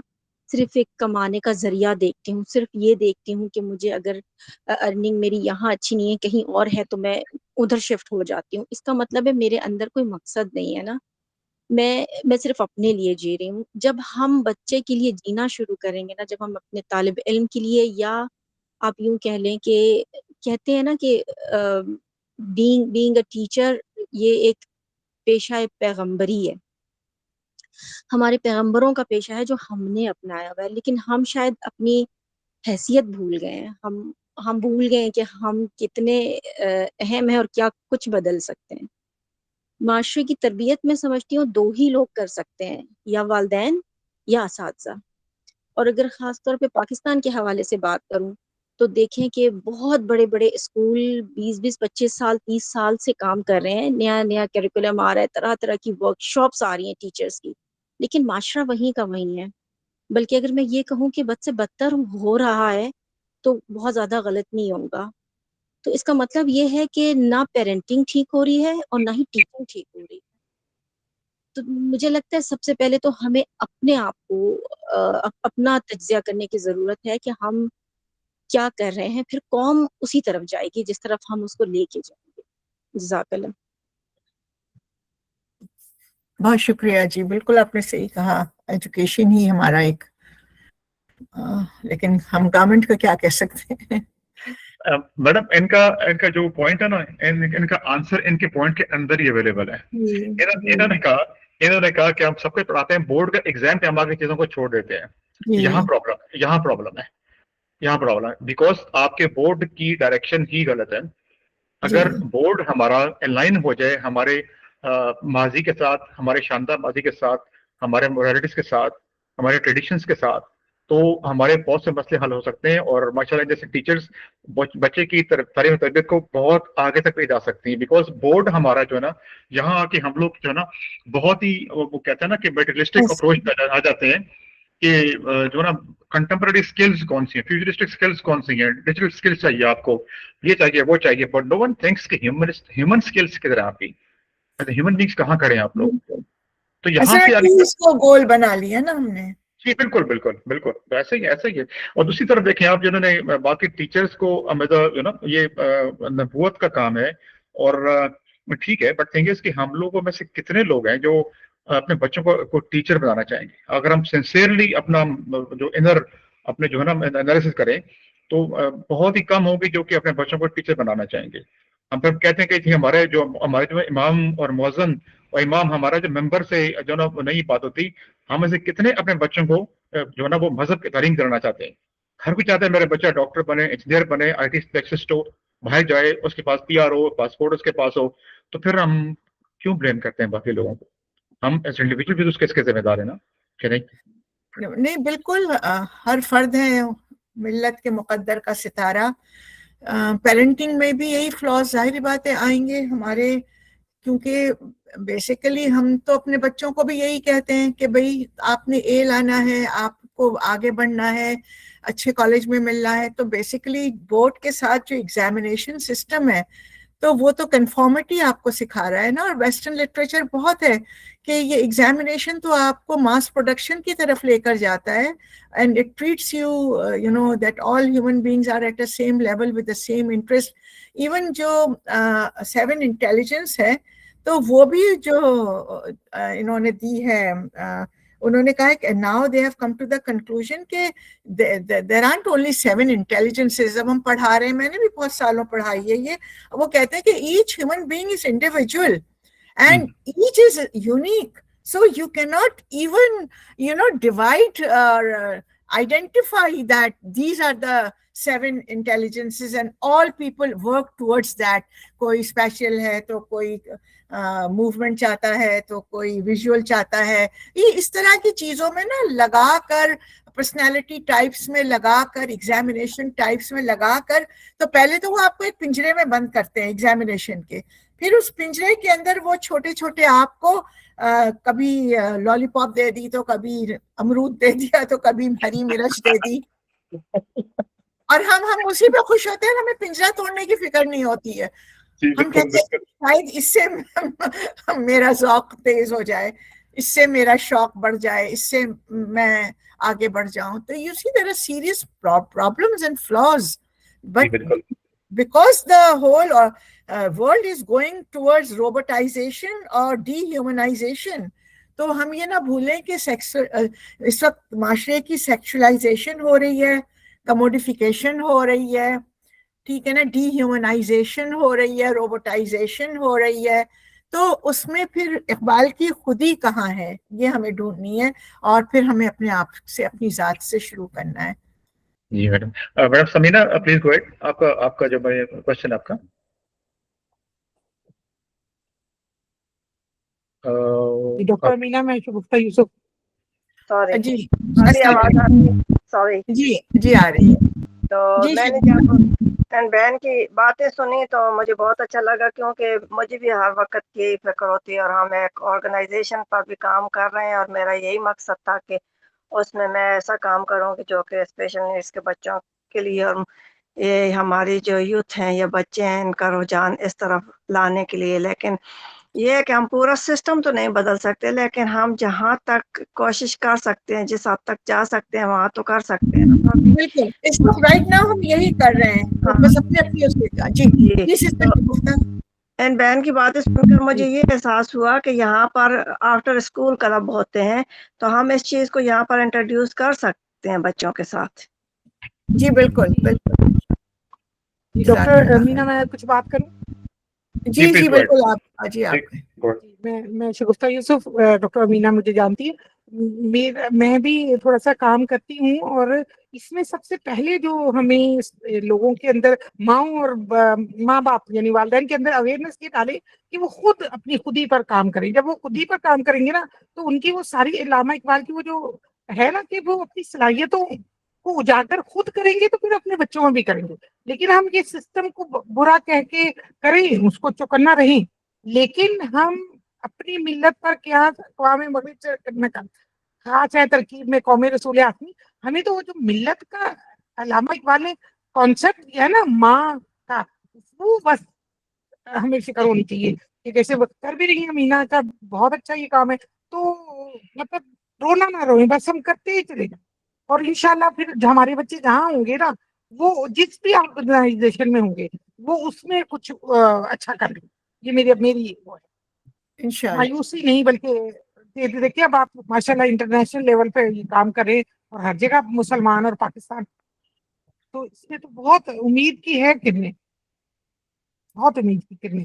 صرف ایک کمانے کا ذریعہ دیکھتی ہوں، صرف یہ دیکھتی ہوں کہ مجھے اگر ارننگ میری یہاں اچھی نہیں ہے کہیں اور ہے تو میں ادھر شفٹ ہو جاتی ہوں، اس کا مطلب ہے میرے اندر کوئی مقصد نہیں ہے نا، میں صرف اپنے لیے جی رہی ہوں. جب ہم بچے کے لیے جینا شروع کریں گے نا، جب ہم اپنے طالب علم کے لیے، یا آپ یوں کہہ لیں کہ کہتے ہیں نا کہ بینگ اے ٹیچر یہ ایک پیشہ پیغمبری ہے، ہمارے پیغمبروں کا پیشہ ہے جو ہم نے اپنایا ہوا ہے، لیکن ہم شاید اپنی حیثیت بھول گئے ہیں. ہم بھول گئے ہیں کہ ہم کتنے اہم ہیں اور کیا کچھ بدل سکتے ہیں. معاشرے کی تربیت میں سمجھتی ہوں 2 ہی لوگ کر سکتے ہیں، یا والدین یا اساتذہ. اور اگر خاص طور پہ پاکستان کے حوالے سے بات کروں تو دیکھیں کہ بہت بڑے بڑے اسکول 20 25 سال 30 سال سے کام کر رہے ہیں، نیا نیا کیریکولم آ رہا ہے، طرح طرح کی ورک شاپس آ رہی ہیں ٹیچرز کی، لیکن معاشرہ وہیں کا وہیں ہے. بلکہ اگر میں یہ کہوں کہ بد سے بدتر ہو رہا ہے تو بہت زیادہ غلط نہیں ہوگا. تو اس کا مطلب یہ ہے کہ نہ پیرنٹنگ ٹھیک ہو رہی ہے اور نہ ہی ٹیچنگ ٹھیک ہو رہی ہے. تو مجھے لگتا ہے سب سے پہلے تو ہمیں اپنے آپ کو اپنا تجزیہ کرنے کی ضرورت ہے کہ ہم کیا کر رہے ہیں، پھر قوم اسی طرف جائے گی جس طرف ہم اس کو لے کے جائیں گے. جزاک اللہ. بہت شکریہ جی، بالکل آپ نے صحیح کہا، ایجوکیشن ہی ہمارا ایک لیکن ہم گورنمنٹ کو کیا کہہ سکتے ہیں. میڈم ان کا جو پوائنٹ ہے نا، ان کا آنسر ان کے پوائنٹ کے اندر ہی اویلیبل ہے. انہوں نے کہا کہ ہم سب کو پڑھاتے ہیں بورڈ کا ایگزام پہ ہم آگے چیزوں کو چھوڑ دیتے ہیں. یہاں پرابلم ہے بیکاز آپ کے بورڈ کی ڈائریکشن ہی غلط ہے. اگر بورڈ ہمارا ان لائن ہو جائے ہمارے ماضی کے ساتھ، ہمارے شاندار ماضی کے ساتھ، ہمارے مورالٹیز کے ساتھ، ہمارے ٹریڈیشنز کے ساتھ، تو ہمارے بہت سے مسئلے حل ہو سکتے ہیں. اور ماشاء اللہ جیسے ٹیچرز بچے کی تعلیم و تربیت کو بہت آگے تک لے جا سکتی ہیں. بیکاز بورڈ ہمارا جو ہے نا، یہاں آ کے ہم لوگ جو ہے نا بہت ہی وہ کہتے ہیں نا کہ میٹیریلسٹک اپروچ آ جاتے ہیں کہ جو نا کنٹمپرری اسکلز کون سی ہیں، فیوچرسٹک اسکلز کون سی ہیں، ڈیجیٹل اسکلز چاہیے آپ کو، یہ چاہیے وہ چاہیے، بٹ نو ون تھنکس کہ ہیومن اسکلز کدھر ہیں آپ کی، ہیومن بینگس کہاں کھڑے ہیں آپ لوگ. تو یہاں سے اس کو گول بنا لیا نا ہم نے. جی بالکل ایسے ہی ہے. اور دوسری طرف دیکھیں آپ، جنہوں نے باقی ٹیچرز کو یہ نبوت کا کام ہے اور ٹھیک ہے، بٹ تھنگ از کہ ہم لوگوں میں سے کتنے لوگ ہیں جو اپنے بچوں کو ٹیچر بنانا چاہیں گے. اگر ہم سنسیئرلی اپنا جو انر اپنے جو ہے نا انالیسس کریں تو بہت ہی کم ہوگی جو کہ اپنے بچوں کو ٹیچر بنانا چاہیں گے. ہم پھر کہتے ہیں کہ ہمارے جو امام اور مؤذن اور امام ہمارا جو ممبر سے جو نا وہ نہیں بات ہوتی. ہم سے کتنے اپنے بچوں کو جو نا وہ مذہب کی تعلیم کرنا چاہتے ہیں. ہر کوئی چاہتا ہے میرا بچہ ڈاکٹر بنے, انجینئر بنے, آئی ٹی اسپیشلسٹ ہو, باہر جائے, اس کے پاس PR ہو, پاسپورٹ اس کے پاس ہو. تو پھر ہم کیوں بلیم کرتے ہیں باقی لوگوں کو؟ ہم ایز انڈیویجول بھی اس کے ذمہ دار ہیں نا, کہ نہیں؟ نہیں بالکل, ہر فرد ہے ملت کے مقدر کا ستارہ. پیرنٹنگ میں بھی یہی فلاز ظاہری باتیں آئیں گے ہمارے, کیونکہ بیسیکلی ہم تو اپنے بچوں کو بھی یہی کہتے ہیں کہ بھئی آپ نے A لانا ہے, آپ کو آگے بڑھنا ہے, اچھے کالج میں ملنا ہے. تو بیسیکلی بورڈ کے ساتھ جو ایگزامینیشن سسٹم ہے تو وہ تو کنفارمٹی آپ کو سکھا رہا ہے نا. اور ویسٹرن لٹریچر بہت ہے کہ یہ ایگزامینیشن تو آپ کو ماس پروڈکشن کی طرف لے کر جاتا ہے, and it treats you know that all human beings are at a same level with the same interest. Even جو 7 انٹیلیجنس ہے تو وہ بھی جو انہوں نے دی ہے, انہوں نے کہا ہے کہ now they have come to the conclusion کہ there aren't only 7 intelligences. اب ہم پڑھا رہے ہیں, میں نے بھی بہت سالوں پڑھائی ہے یہ, وہ کہتے ہیں کہ each human being is individual and each is unique. So you cannot even, you know, divide or identify that these are the 7 intelligences and all people work towards that. کوئی اسپیشل ہے تو کوئی موومنٹ چاہتا ہے تو کوئی visual چاہتا ہے. یہ اس طرح کی چیزوں میں نا لگا کر, پرسنالٹی ٹائپس میں لگا کر, ایگزامینیشن ٹائپس میں لگا کر, تو پہلے تو وہ آپ کو ایک پنجرے میں بند کرتے ہیں ایگزامینیشن کے, پھر اس پنجرے کے اندر وہ چھوٹے چھوٹے آپ کو کبھی لالی پاپ دے دی تو کبھی امرود دے دیا تو کبھی ہری مرچ دے دی, اور ہم اسی پہ خوش ہوتے ہیں, ہمیں پنجرا توڑنے کی فکر نہیں ہوتی ہے. ہم کہتے ہیں شاید اس سے میرا ذوق تیز ہو جائے, اس سے میرا شوق بڑھ جائے, اس سے میں آگے بڑھ جاؤں. تو you see there are serious problems and flaws, but because the whole world is going towards robotization or dehumanization, تو ہم یہ نہ بھولیں کہ اس وقت معاشرے کی سیکشولائزیشن ہو رہی ہے, کموڈیفیکیشن ہو رہی ہے, ٹھیک ہے نا, ڈی ہیومنائزیشن ہو رہی ہے, روبوٹائزیشن ہو رہی ہے. تو اس میں پھر اقبال کی خودی کہاں ہے, یہ ہمیں ڈھونڈنی ہے, اور پھر ہمیں اپنے آپ سے, اپنی ذات سے شروع کرنا ہے. جی madam. Madam Samina please go head, آپ کا جو کوشچن آپ کا. ڈاکٹر امینا, میں شگفتہ یوسف. سوری جی آواز آ رہی ہے؟ سوری. جی آ رہی ہے. تو میں نے جب بہن کی باتیں سنی تو مجھے بہت اچھا لگا, کیونکہ مجھے بھی ہر وقت یہی فکر ہوتی ہے, اور ہم ایک آرگنائزیشن پر بھی کام کر رہے ہیں, اور میرا یہی مقصد تھا کہ اس میں ایسا کام کروں کہ جو کہ اسپیشل نیڈس کے بچوں کے لیے, اور یہ ہماری جو یوتھ ہیں یا بچے ہیں ان کا رجحان اس طرف لانے کے لیے. لیکن یہ کہ ہم پورا سسٹم تو نہیں بدل سکتے, لیکن ہم جہاں تک کوشش کر سکتے ہیں, جس حد تک جا سکتے ہیں وہاں تو کر سکتے ہیں. بالکل, اس وقت رائٹ ناؤ ہم یہی کر رہے ہیں, بس اپنے اینڈ بہن کی باتیں سن کر مجھے یہ احساس ہوا کہ یہاں پر آفٹر اسکول کلب ہوتے ہیں, تو ہم اس چیز کو یہاں پر انٹروڈیوس کر سکتے ہیں بچوں کے ساتھ. جی بالکل بالکل. ڈاکٹر امینا, میں کچھ بات کروں؟ جی بالکل, آپ جی آپ. میں شگفتہ یوسف. ڈاکٹر امینا مجھے جانتی ہے, میں بھی تھوڑا سا کام کرتی ہوں, اور اس میں سب سے پہلے جو ہمیں لوگوں کے اندر, ماؤں اور ماں باپ یعنی والدین کے اندر اویئرنیس یہ ڈالے کہ وہ خود اپنی خودی پر کام کریں. جب وہ خودی پر کام کریں گے نا, تو ان کی وہ ساری علامہ اقبال کی وہ جو ہے نا کہ وہ اپنی صلاحیتوں کو اجاگر خود کریں گے, تو پھر اپنے بچوں میں بھی کریں گے. لیکن ہم یہ سسٹم کو برا کہہ کے کریں, اس کو چوکنا رہیں, لیکن ہم اپنی ملت پر کیا اقوام متحدہ کا خاص ہے ترکیب میں قوم رسول آسمی, ہمیں تو وہ جو ملت کا علامہ اقبال نے کانسیپٹ ہے نا ماں کا, وہ بس ہمیں فکر ہونی چاہیے کہ جیسے وہ کر بھی رہی ہیں مینا کا بہت اچھا یہ کام ہے, تو مطلب رونا نہ روئیں, بس ہم کرتے ہی چلے جائیں. اور انشاءاللہ پھر ہمارے بچے جہاں ہوں گے نا, وہ جس بھی آرگنائزیشن میں ہوں گے, وہ اس میں کچھ اچھا کر لیں. یہ میری وہ ہے, مایوسی نہیں بلکہ دیکھیے اب آپ ماشاءاللہ انٹرنیشنل لیول پہ یہ کام کریں, اور ہر جگہ مسلمان اور پاکستان, تو اس میں تو بہت امید کی ہے کرنے, بہت امید کی کرنے.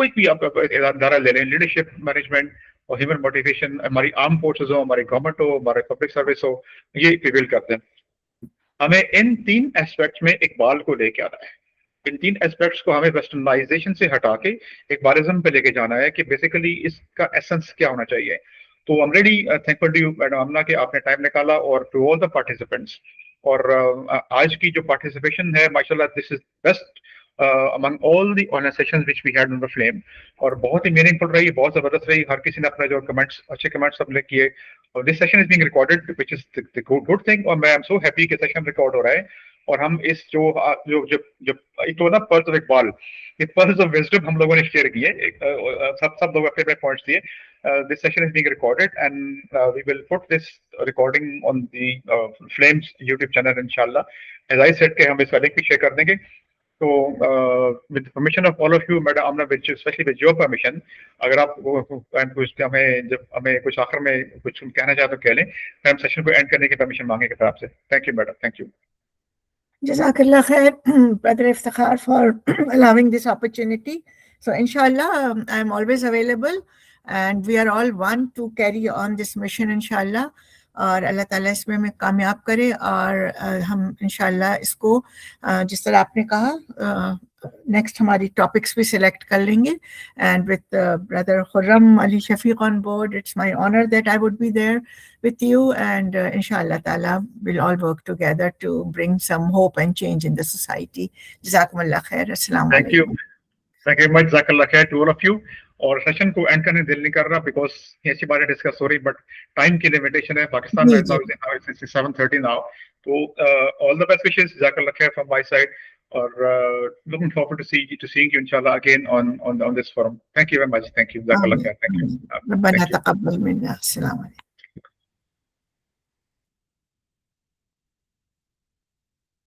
کوئی بھی آپ ادارہ لے لیں, لیڈرشپ, مینجمنٹ اور ہیومن موٹیویشن, ہماری آرم فورسز ہو, ہماری گورنمنٹ ہو, ہمارے پبلک سروس ہو, یہ پریویل کرتے ہیں. ہمیں ان 3 ایسپیکٹس میں اقبال کو لے کے آنا ہے. ان 3 ایسپیکٹس کو ہمیں ویسٹرنائزیشن سے ہٹا کے اقبالزم پہ لے کے جانا ہے کہ بیسیکلی اس کا ایسنس کیا ہونا چاہیے. تو I'm really thankful to you madam Amna کہ آپ نے ٹائم نکالا, اور ٹو آل دا پارٹیسپینٹس. اور آج کی جو پارٹیسپیشن ہے ماشاء اللہ this is best among all the organizations which we had on the flame, اور بہت ہی میننگ فل رہی, بہت زبردست رہی. ہر کسی نے اپنا جو کمنٹس, اچھے کمنٹس سب نے کیے. اور this session is being recorded which is the good thing, اور میں I'm so happy کہ سیشن ریکارڈ ہو رہا ہے. اور ہم اس جو ایک تو نا پرز آف اقبال, یہ پرز آف وزڈم ہم لوگوں نے شیئر کیے, سب لوگ اپنے پوائنٹس دیے. This session is being recorded and we will put this recording on the Flames YouTube channel inshallah. As I said کہ ہم اس کا لنک بھی شیئر کر دیں گے. So with the permission of all of you, Madam Amna, especially with your permission, اگر آپ ہمیں کچھ آخر میں کچھ کہنا چاہتے تو کہہ لیں, ہم سیشن کو اینڈ کرنے کی پرمیشن مانگیں گے آپ سے. Thank you madam, thank you. Jazakallah khair, Brother Iftikhar, for allowing this opportunity. So inshallah, I am always available, and we are all one to carry on this mission inshallah. اور اللہ تعالیٰ اس میں ہمیں کامیاب کرے, اور ہم انشاءاللہ اس کو جس طرح آپ نے کہا نیکسٹ ہماری ٹاپکس بھی سلیکٹ کر لیں گے. And with brother Khurram Ali Shafiq on board, it's my honour that I would be there with you, and inshallah ta'ala we'll all work together to bring some hope and change in the society. Jazakumullah khair. Assalamu alaikum. Thank you very much. Jazakallah khair to all of you. اور session کو and کرنے دل نہیں کر رہا because ایسی باتیں discuss ہو رہی, بٹ ٹائم کی لمیٹیشن ہے. پاکستان میں 7:30 now. تو all the best wishes. Jazakallah khair from my side. اور looking forward to seeing you inshallah again on this forum. Thank you very much. Thank you. Jazakallah khair. Thank you. ربنا تقبل منا. السلام علیکم.